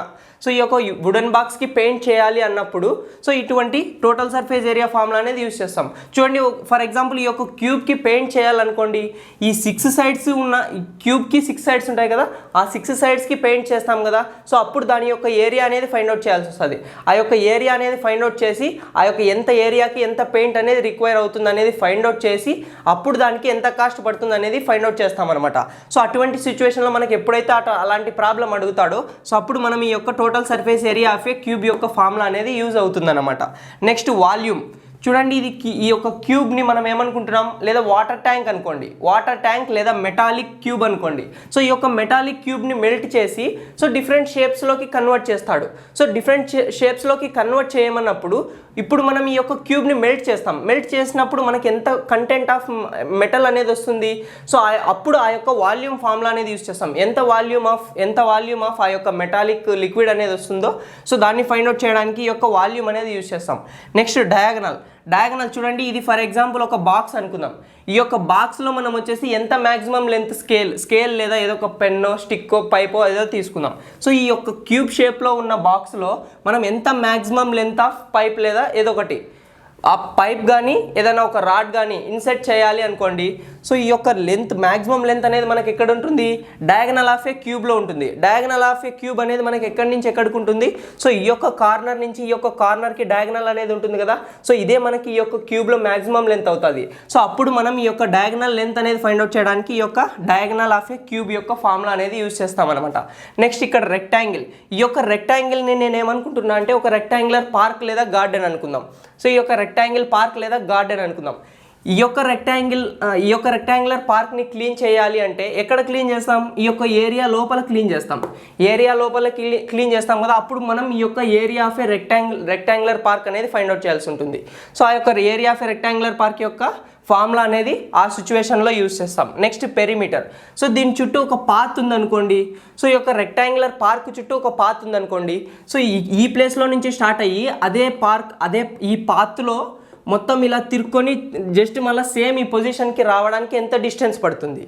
సో ఈ యొక్క వుడెన్ బాక్స్కి పెయింట్ చేయాలి అన్నప్పుడు సో ఇటువంటి టోటల్ సర్ఫేస్ ఏరియా ఫార్ములా అనేది యూస్ చేస్తాం. చూడండి, ఫర్ ఎగ్జాంపుల్ ఈ యొక్క క్యూబ్కి పెయింట్ చేయాలనుకోండి, ఈ 6 సైడ్స్ ఉన్న ఈ క్యూబ్కి 6 సైడ్స్ ఉంటాయి కదా, ఆ 6 సైడ్స్కి పెయింట్ చేస్తాం కదా. సో అప్పుడు దాని యొక్క ఏరియా అనేది ఫైండ్ అవుట్ చేయాల్సి వస్తుంది. ఆ యొక్క ఏరియా అనేది ఫైండ్ అవుట్ చేసి ఆ యొక్క ఎంత ఏరియాకి ఎంత పెయింట్ అనేది రిక్వైర్ అవుతుంది అనేది ఫైండ్ అవుట్ చేసి అప్పుడు దానికి ఎంత కాస్ట్ పడుతుంది అనేది ఫైండ్ అవుట్ చేస్తాం అనమాట. సో అటువంటి సిచ్యువేషన్లో మనకి ఎప్పుడైతే అలాంటి ప్రాబ్లం అడుగుతాడో సో అప్పుడు మనం ఈ యొక్క total surface area of a cube యొక్క ఫార్ములా అనేది యూజ్ అవుతుంది అనమాట. Next volume. చూడండి, ఈ యొక్క క్యూబ్ని మనం ఏమనుకుంటున్నాం? లేదా వాటర్ ట్యాంక్ అనుకోండి, వాటర్ ట్యాంక్ లేదా మెటాలిక్ క్యూబ్ అనుకోండి. సో ఈ యొక్క మెటాలిక్ క్యూబ్ని మెల్ట్ చేసి సో డిఫరెంట్ షేప్స్లోకి కన్వర్ట్ చేస్తాడు. సో డిఫరెంట్ షేప్స్లోకి కన్వర్ట్ చేయమన్నప్పుడు ఇప్పుడు మనం ఈ యొక్క క్యూబ్ని మెల్ట్ చేస్తాం. మెల్ట్ చేసినప్పుడు మనకి ఎంత కంటెంట్ ఆఫ్ మెటల్ అనేది వస్తుంది. సో అప్పుడు ఆ యొక్క వాల్యూమ్ ఫార్ములా అనేది యూజ్ చేస్తాం. ఎంత వాల్యూమ్ ఆఫ్ ఆ యొక్క మెటాలిక్ లిక్విడ్ అనేది వస్తుందో సో దాన్ని ఫైండ్ అవుట్ చేయడానికి ఈ యొక్క వాల్యూమ్ అనేది యూజ్ చేస్తాం. నెక్స్ట్ డయాగనల్ చూడండి, ఇది ఫర్ ఎగ్జాంపుల్ ఒక బాక్స్ అనుకుందాం. ఈ యొక్క బాక్స్లో మనం వచ్చేసి ఎంత మ్యాక్సిమం లెంత్ స్కేల్ లేదా ఏదో ఒక పెన్నో స్టిక్కో పైపో ఏదో తీసుకుందాం. సో ఈ యొక్క క్యూబ్ షేప్లో ఉన్న బాక్స్లో మనం ఎంత మ్యాక్సిమం లెంత్ ఆఫ్ పైప్ లేదా ఏదో ఒకటి ఆ పైప్ కానీ ఏదైనా ఒక రాడ్ కానీ ఇన్సెట్ చేయాలి అనుకోండి. సో ఈ యొక్క లెంత్ మ్యాక్సిమం లెంత్ అనేది మనకి ఎక్కడ ఉంటుంది? డయాగనల్ ఆఫ్ ఏ క్యూబ్లో ఉంటుంది. డయాగనల్ ఆఫ్ ఏ క్యూబ్ అనేది మనకి ఎక్కడి నుంచి ఎక్కడికి ఉంటుంది? సో ఈ యొక్క కార్నర్ నుంచి ఈ యొక్క కార్నర్కి డయాగనల్ అనేది ఉంటుంది కదా. సో ఇదే మనకి ఈ యొక్క క్యూబ్లో మ్యాక్సిమం లెంత్ అవుతుంది. సో అప్పుడు మనం ఈ యొక్క డయాగనల్ లెంత్ అనేది ఫైండ్ అవుట్ చేయడానికి ఈ యొక్క డయాగనల్ ఆఫ్ ఏ క్యూబ్ యొక్క ఫార్ములా అనేది యూజ్ చేస్తామన్నమాట. నెక్స్ట్ ఇక్కడ రెక్టాంగిల్. ఈ యొక్క రెక్టాంగిల్ని నేను ఏమనుకుంటున్నా అంటే ఒక రెక్టాంగులర్ పార్క్ లేదా గార్డెన్ అనుకుందాం. సో ఈ యొక్క రెక్టాంగిల్ పార్క్ లేదా గార్డెన్ అనుకుందాం. ఈ యొక్క రెక్టాంగులర్ పార్క్ని క్లీన్ చేయాలి అంటే ఎక్కడ క్లీన్ చేస్తాం? ఈ యొక్క ఏరియా లోపల క్లీన్ చేస్తాం. ఏరియా లోపల క్లీన్ చేస్తాం కదా. అప్పుడు మనం ఈ యొక్క area of a rectangular park అనేది ఫైండ్ అవుట్ చేయాల్సి ఉంటుంది. సో ఆ యొక్క area of a rectangular park యొక్క ఫార్ములా అనేది ఆ సిచ్యువేషన్లో యూజ్ చేస్తాం. Next perimeter. సో దీని చుట్టూ ఒక పాత్ ఉందనుకోండి. సో ఈ యొక్క రెక్టాంగులర్ పార్క్ చుట్టూ ఒక పాత్ ఉందనుకోండి. సో ఈ ప్లేస్లో నుంచి స్టార్ట్ అయ్యి అదే ఈ పాత్లో మొత్తం ఇలా తిరుక్కొని జస్ట్ మళ్ళీ సేమ్ ఈ పొజిషన్కి రావడానికి ఎంత డిస్టెన్స్ పడుతుంది?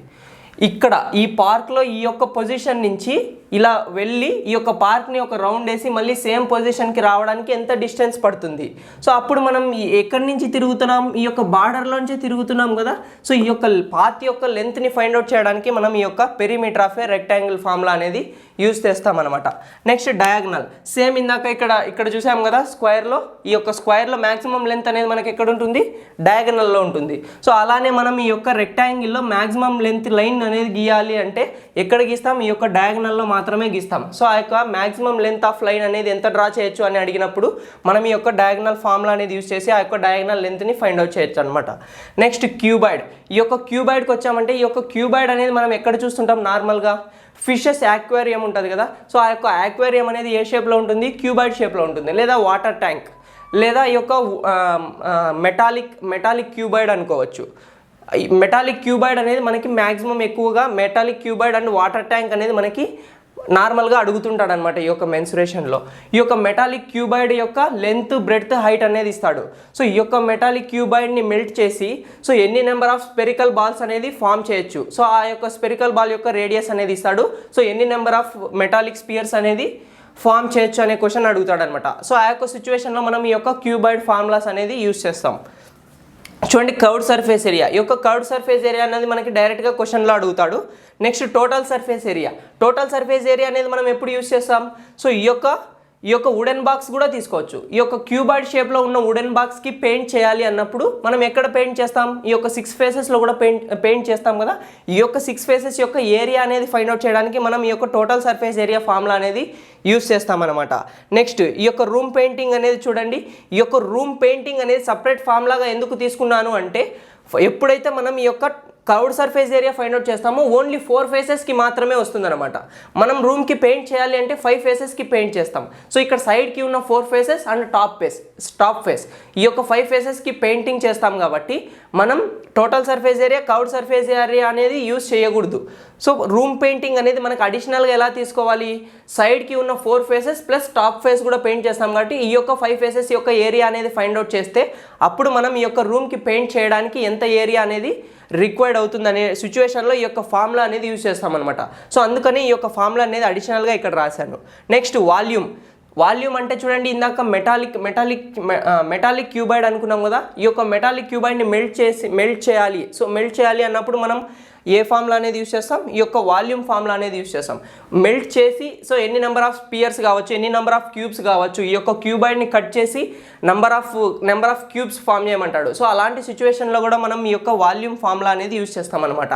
ఇక్కడ ఈ పార్క్లో ఈ యొక్క పొజిషన్ నుంచి ఇలా వెళ్ళి ఈ యొక్క పార్క్ని ఒక రౌండ్ వేసి మళ్ళీ సేమ్ పొజిషన్కి రావడానికి ఎంత డిస్టెన్స్ పడుతుంది. సో అప్పుడు మనం ఎక్కడి నుంచి తిరుగుతున్నాం, ఈ యొక్క బార్డర్లోంచి తిరుగుతున్నాం కదా. సో ఈ యొక్క పాత్ యొక్క లెంత్ని ఫైండ్ అవుట్ చేయడానికి మనం ఈ యొక్క perimeter of a rectangle formula అనేది యూజ్ చేస్తామన్నమాట. నెక్స్ట్ డయాగ్నల్, సేమ్ ఇందాక ఇక్కడ చూసాం కదా స్క్వేర్లో, ఈ యొక్క స్క్వేర్లో మ్యాక్సిమం లెంత్ అనేది మనకి ఎక్కడ ఉంటుంది, డయాగ్నల్లో ఉంటుంది. సో అలానే మనం ఈ యొక్క రెక్టాంగిల్లో మ్యాక్సిమం లెంత్ లైన్ అనేది గీయాలి అంటే ఎక్కడ గీస్తాం, ఈ యొక్క డయాగ్నల్లో మాత్రమే గీస్తాం. సో ఆ యొక్క మ్యాక్సిమం లెంత్ ఆఫ్ లైన్ అనేది ఎంత డ్రా చేయొచ్చు అని అడిగినప్పుడు మనం ఈ యొక్క డయాగ్నల్ ఫార్ములా అనేది యూజ్ చేసి ఆ యొక్క డయాగ్నల్ లెంత్ని ఫైండ్ అవుట్ చేయొచ్చు అనమాట. నెక్స్ట్ క్యూబాయిడ్, ఈ యొక్క క్యూబాయిడ్కి వచ్చామంటే ఈ యొక్క క్యూబాయిడ్ అనేది మనం ఎక్కడ చూస్తుంటాం, నార్మల్గా ఫిషెస్ యాక్వేరియం ఉంటుంది కదా. సో ఆ యొక్క యాక్వేరియం అనేది ఏ షేప్లో ఉంటుంది, క్యూబాయిడ్ షేప్లో ఉంటుంది, లేదా వాటర్ ట్యాంక్, లేదా ఈ యొక్క మెటాలిక్ క్యూబాయిడ్ అనుకోవచ్చు. మెటాలిక్ క్యూబాయిడ్ అనేది మనకి మ్యాక్సిమం ఎక్కువగా metallic cuboid and water tank అనేది మనకి నార్మల్గా అడుగుతుంటాడు అనమాట ఈ యొక్క మెన్సురేషన్లో. ఈ యొక్క మెటాలిక్ క్యూబాయిడ్ యొక్క లెంత్, బ్రెడ్త్, హైట్ అనేది ఇస్తాడు. సో ఈ యొక్క మెటాలిక్ క్యూబాయిడ్ని మెల్ట్ చేసి సో ఎన్ని నెంబర్ ఆఫ్ స్పెరికల్ బాల్స్ అనేది ఫామ్ చేయొచ్చు. సో ఆ యొక్క స్పెరికల్ బాల్ యొక్క రేడియస్ అనేది ఇస్తాడు. సో ఎన్ని నెంబర్ ఆఫ్ మెటాలిక్ స్పియర్స్ అనేది ఫామ్ చేయొచ్చు అనే క్వశ్చన్ అడుగుతాడు అనమాట. సో ఆ యొక్క సిచ్యువేషన్లో మనం ఈ యొక్క క్యూబాయిడ్ ఫార్ములాస్ అనేది యూజ్ చేస్తాం. చూడండి, కర్వ్డ్ సర్ఫేస్ ఏరియా, ఈ యొక్క కర్వ్డ్ సర్ఫేస్ ఏరియా అనేది మనకి డైరెక్ట్గా క్వశ్చన్లో అడుగుతాడు. నెక్స్ట్ టోటల్ సర్ఫేస్ ఏరియా అనేది మనం ఎప్పుడు యూజ్ చేస్తాం, సో ఈ యొక్క వుడెన్ బాక్స్ కూడా తీసుకోవచ్చు. ఈ యొక్క క్యూబాయిడ్ షేప్లో ఉన్న వుడెన్ బాక్స్కి పెయింట్ చేయాలి అన్నప్పుడు మనం ఎక్కడ పెయింట్ చేస్తాం, ఈ యొక్క 6 ఫేసెస్లో కూడా పెయింట్ చేస్తాం కదా. ఈ యొక్క 6 ఫేసెస్ యొక్క ఏరియా అనేది ఫైండ్ అవుట్ చేయడానికి మనం ఈ యొక్క టోటల్ సర్ఫేస్ ఏరియా ఫార్ములా అనేది యూజ్ చేస్తామన్నమాట. నెక్స్ట్ ఈ యొక్క రూమ్ పెయింటింగ్ అనేది చూడండి, ఈ యొక్క రూమ్ పెయింటింగ్ అనేది సపరేట్ ఫార్ములాగా ఎందుకు తీసుకున్నాను అంటే ఎప్పుడైతే మనం ఈ యొక్క curved surface area find out చేస్తామో ఓన్లీ 4 ఫేసెస్కి మాత్రమే వస్తుందన్నమాట. మనం రూమ్కి పెయింట్ చేయాలి అంటే 5 ఫేసెస్కి పెయింట్ చేస్తాం. సో ఇక్కడ సైడ్కి ఉన్న 4 ఫేసెస్ అండ్ టాప్ ఫేస్ ఈ యొక్క 5 ఫేసెస్కి పెయింటింగ్ చేస్తాం కాబట్టి మనం total surface area, curved surface area అనేది యూజ్ చేయకూడదు. సో రూమ్ పెయింటింగ్ అనేది మనకు అడిషనల్గా ఎలా తీసుకోవాలి, సైడ్కి ఉన్న 4 ఫేసెస్ ప్లస్ టాప్ ఫేస్ కూడా పెయింట్ చేస్తాం కాబట్టి ఈ యొక్క 5 ఫేసెస్ యొక్క ఏరియా అనేది ఫైండ్ అవుట్ చేస్తే అప్పుడు మనం ఈ యొక్క రూమ్కి పెయింట్ చేయడానికి ఎంత ఏరియా అనేది రిక్వైర్డ్ అవుతుందనే సిచ్యువేషన్లో ఈ యొక్క ఫార్ములా అనేది యూజ్ చేస్తామన్నమాట. సో అందుకని ఈ యొక్క ఫార్ములా అనేది అడిషనల్గా ఇక్కడ రాశాను. నెక్స్ట్ వాల్యూమ్ అంటే చూడండి, ఇందాక మెటాలిక్ క్యూబాయిడ్ అనుకున్నాం కదా. ఈ యొక్క మెటాలిక్ క్యూబాయిడ్ని మెల్ట్ చేయాలి. సో మెల్ట్ చేయాలి అన్నప్పుడు మనం ఏ ఫార్ములా అనేది యూజ్ చేస్తాం, ఈ యొక్క వాల్యూమ్ ఫార్ములా అనేది యూజ్ చేస్తాం. మెల్ట్ చేసి సో ఎన్ని నెంబర్ ఆఫ్ స్పియర్స్ కావచ్చు, ఎన్ని నెంబర్ ఆఫ్ క్యూబ్స్ కావచ్చు, ఈ యొక్క క్యూబాయిడ్ని కట్ చేసి నెంబర్ ఆఫ్ క్యూబ్స్ ఫామ్ చేయమంటాడు. సో అలాంటి సిచ్యువేషన్లో కూడా మనం ఈ యొక్క వాల్యూమ్ ఫార్ములా అనేది యూజ్ చేస్తాం అనమాట.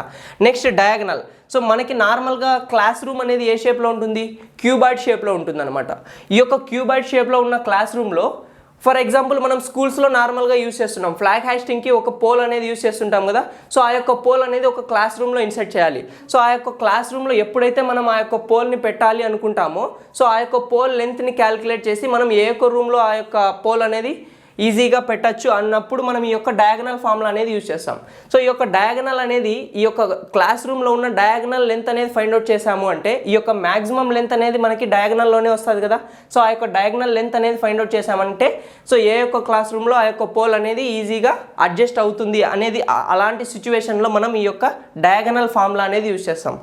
నెక్స్ట్ డయాగ్నల్, సో మనకి నార్మల్గా క్లాస్ రూమ్ అనేది ఏ షేప్లో ఉంటుంది, క్యూబాయిడ్ షేప్లో ఉంటుంది అనమాట. ఈ యొక్క క్యూబాయిడ్ షేప్లో ఉన్న క్లాస్ రూమ్లో ఫర్ ఎగ్జాంపుల్ మనం స్కూల్స్లో నార్మల్గా యూజ్ చేస్తున్నాం, ఫ్లాగ్ హాస్టింగ్కి ఒక పోల్ అనేది యూజ్ చేస్తుంటాం కదా. సో ఆ యొక్క పోల్ అనేది ఒక క్లాస్ రూమ్లో ఇన్సర్ట్ చేయాలి. సో ఆ యొక్క క్లాస్ రూమ్లో ఎప్పుడైతే మనం ఆ యొక్క పోల్ని పెట్టాలి అనుకుంటామో సో ఆ యొక్క పోల్ లెంత్ని క్యాలిక్యులేట్ చేసి మనం ఏ యొక్క రూమ్లో ఆ యొక్క పోల్ అనేది ఈజీగా పెట్టచ్చు అన్నప్పుడు మనం ఈ యొక్క డయాగనల్ ఫార్ములా అనేది యూజ్ చేస్తాం. సో ఈ యొక్క డయాగనల్ అనేది ఈ యొక్క క్లాస్ రూమ్లో ఉన్న డయాగనల్ లెంత్ అనేది ఫైండ్ అవుట్ చేసాము అంటే ఈ యొక్క మ్యాక్సిమం లెంత్ అనేది మనకి డయాగనల్లోనే వస్తుంది కదా. సో ఆ యొక్క డయాగనల్ లెంత్ అనేది ఫైండ్ అవుట్ చేసామంటే సో ఏ యొక్క క్లాస్ రూమ్లో ఆ యొక్క పోల్ అనేది ఈజీగా అడ్జస్ట్ అవుతుంది అనేది అలాంటి సిచ్యువేషన్లో మనం ఈ యొక్క డయాగనల్ ఫార్ములా అనేది యూజ్ చేస్తాం.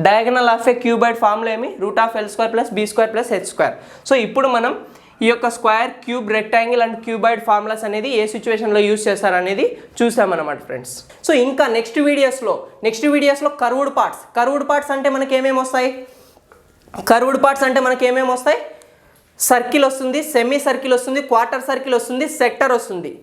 Diagonal of a cuboid formula ఏమి √L² + B² + H². సో ఇప్పుడు మనం ఈ యొక్క square, cube, rectangle and cuboid formulas అనేది ఏ సిచ్యువేషన్లో యూజ్ చేస్తారనేది చూసామన్నమాట ఫ్రెండ్స్. సో ఇంకా నెక్స్ట్ వీడియోస్లో కర్వ్డ్ పార్ట్స్ అంటే మనకి ఏమేమి వస్తాయి, సర్కిల్ వస్తుంది, సెమీ సర్కిల్ వస్తుంది, క్వార్టర్ సర్కిల్ వస్తుంది, సెక్టర్ వస్తుంది,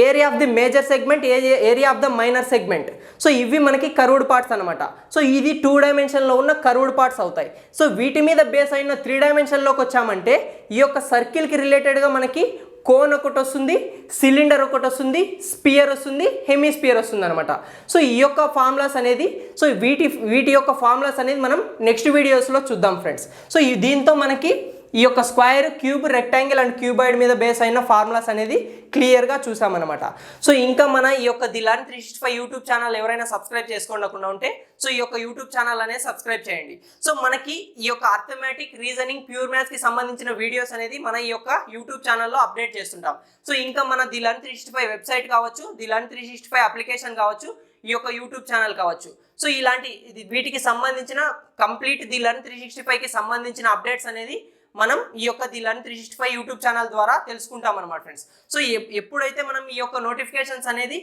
area of the major segment, area of the minor segment. So ఇవి మనకి కర్వ్డ్ పార్ట్స్ అనమాట. సో ఇది 2 డైమెన్షన్లో ఉన్న కర్వ్డ్ పార్ట్స్ అవుతాయి. సో వీటి మీద బేస్ అయిన 3 డైమెన్షన్లోకి వచ్చామంటే ఈ యొక్క సర్కిల్కి రిలేటెడ్గా మనకి కోన్ ఒకటి వస్తుంది, సిలిండర్ ఒకటి వస్తుంది, స్పియర్ వస్తుంది, హెమిస్పియర్ వస్తుంది అనమాట. సో ఈ యొక్క ఫార్ములాస్ అనేది వీటి యొక్క ఫార్ములాస్ అనేది మనం నెక్స్ట్ వీడియోస్లో చూద్దాం ఫ్రెండ్స్. సో దీంతో మనకి ఈ యొక్క square, cube, rectangle and cuboid మీద బేస్ అయిన ఫార్ములాస్ అనేది క్లియర్గా చూసామన్నమాట. సో ఇంకా మన ఈ యొక్క ది లర్న్ 365 యూట్యూబ్ ఛానల్ ఎవరైనా సబ్స్క్రైబ్ చేసుకోకుండా ఉంటే సో ఈ యొక్క యూట్యూబ్ ఛానల్ అనేది సబ్స్క్రైబ్ చేయండి. సో మనకి ఈ యొక్క అర్థమెటిక్, రీజనింగ్, ప్యూర్ మ్యాథ్స్కి సంబంధించిన వీడియోస్ అనేది మన ఈ యొక్క యూట్యూబ్ ఛానల్లో అప్డేట్ చేస్తుంటాం. సో ఇంకా మన ది లర్న్ 365 వెబ్సైట్ కావచ్చు, ది లర్న్ 365 అప్లికేషన్ కావచ్చు, ఈ యొక్క యూట్యూబ్ ఛానల్ కావచ్చు. సో ఇలాంటి వీటికి సంబంధించిన కంప్లీట్ ది లర్న్ 365కి సంబంధించిన అప్డేట్స్ అనేది మనం ఈ యొక్క ది లర్న్ 365 యూట్యూబ్ ఛానల్ ద్వారా తెలుసుకుంటాం అనమాట ఫ్రెండ్స్. సో ఎప్పుడైతే మనం ఈ యొక్క నోటిఫికేషన్స్ అనేది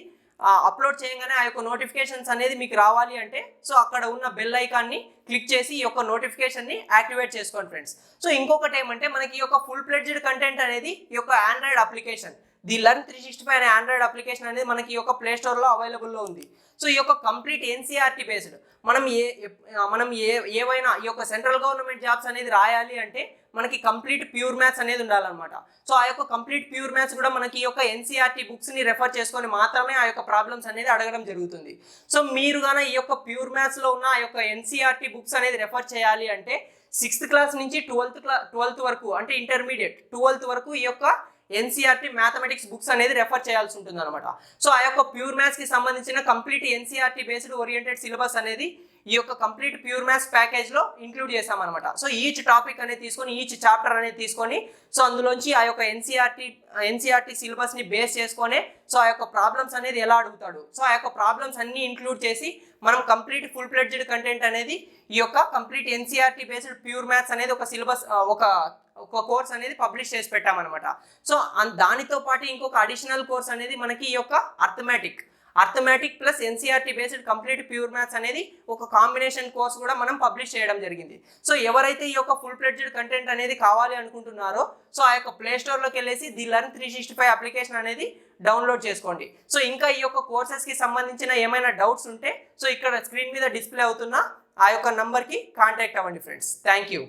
అప్లోడ్ చేయగానే ఆ యొక్క నోటిఫికేషన్స్ అనేది మీకు రావాలి అంటే సో అక్కడ ఉన్న బెల్ ఐకాన్ని క్లిక్ చేసి ఈ యొక్క నోటిఫికేషన్ని యాక్టివేట్ చేసుకోండి ఫ్రెండ్స్. సో ఇంకొకటి ఏమంటే మనకి ఈ యొక్క ఫుల్ ప్లెడ్జ్డ్ కంటెంట్ అనేది ఈ యొక్క ఆండ్రాయిడ్ అప్లికేషన్ ది లర్న్ 365 అనే ఆండ్రాయిడ్ అప్లికేషన్ అనేది మనకి ఈ యొక్క ప్లే స్టోర్లో అవైలబుల్లో ఉంది. సో ఈ యొక్క కంప్లీట్ ఎన్సీఆర్టీ బేస్డ్ మనం ఏవైనా ఈ యొక్క సెంట్రల్ గవర్నమెంట్ జాబ్స్ అనేది రాయాలి అంటే మనకి కంప్లీట్ ప్యూర్ మ్యాథ్స్ అనేది ఉండాలన్నమాట. సో ఆ యొక్క కంప్లీట్ ప్యూర్ మ్యాథ్స్ కూడా మనకి ఈ యొక్క ఎన్సీఆర్టీ బుక్స్ని రెఫర్ చేసుకొని మాత్రమే ఆ యొక్క ప్రాబ్లమ్స్ అనేది అడగడం జరుగుతుంది. సో మీరు గాన ఈ యొక్క ప్యూర్ మ్యాథ్స్లో ఉన్న ఆ యొక్క ఎన్సీఆర్టీ బుక్స్ అనేది రెఫర్ చేయాలి అంటే 6th క్లాస్ నుంచి 12th వరకు అంటే ఇంటర్మీడియట్ 12th వరకు ఈ యొక్క ఎన్సీఆర్టీ మ్యాథమెటిక్స్ బుక్స్ అనేది రెఫర్ చేయాల్సి ఉంటుంది అనమాట. సో ఆ యొక్క ప్యూర్ మ్యాథ్స్కి సంబంధించిన complete NCERT based oriented syllabus అనేది ఈ యొక్క కంప్లీట్ ప్యూర్ మ్యాథ్స్ ప్యాకేజ్లో ఇంక్లూడ్ చేసామన్నమాట. సో ఈచ్ టాపిక్ అనేది తీసుకొని ఈచ్ చాప్టర్ అనేది తీసుకొని సో అందులోంచి ఆ యొక్క ఎన్సీఆర్టీ సిలబస్ని బేస్ చేసుకొని సో ఆ యొక్క ప్రాబ్లమ్స్ అనేది ఎలా అడుగుతాడు సో ఆ యొక్క ప్రాబ్లమ్స్ అన్ని ఇంక్లూడ్ చేసి మనం కంప్లీట్ ఫుల్ ప్లెడ్జ్డ్ కంటెంట్ అనేది ఈ యొక్క complete NCERT based pure maths అనేది ఒక సిలబస్ ఒక కోర్స్ అనేది పబ్లిష్ చేసి పెట్టామన్నమాట. సో దానితో పాటు ఇంకొక అడిషనల్ కోర్స్ అనేది మనకి ఈ యొక్క arithmetic plus NCERT based complete pure maths అనేది ఒక కాంబినేషన్ కోర్స్ కూడా మనం పబ్లిష్ చేయడం జరిగింది. సో ఎవరైతే ఈ యొక్క ఫుల్ ప్లెడ్జ్డ్ కంటెంట్ అనేది కావాలి అనుకుంటున్నారో సో ఆ యొక్క ప్లే స్టోర్లోకి వెళ్ళేసి ది లర్న్ 365 అప్లికేషన్ అనేది డౌన్లోడ్ చేసుకోండి. సో ఇంకా ఈ యొక్క కోర్సెస్కి సంబంధించిన ఏమైనా డౌట్స్ ఉంటే సో ఇక్కడ స్క్రీన్ మీద డిస్ప్లే అవుతున్న ఆ యొక్క నంబర్కి కాంటాక్ట్ అవ్వండి ఫ్రెండ్స్. Thank you.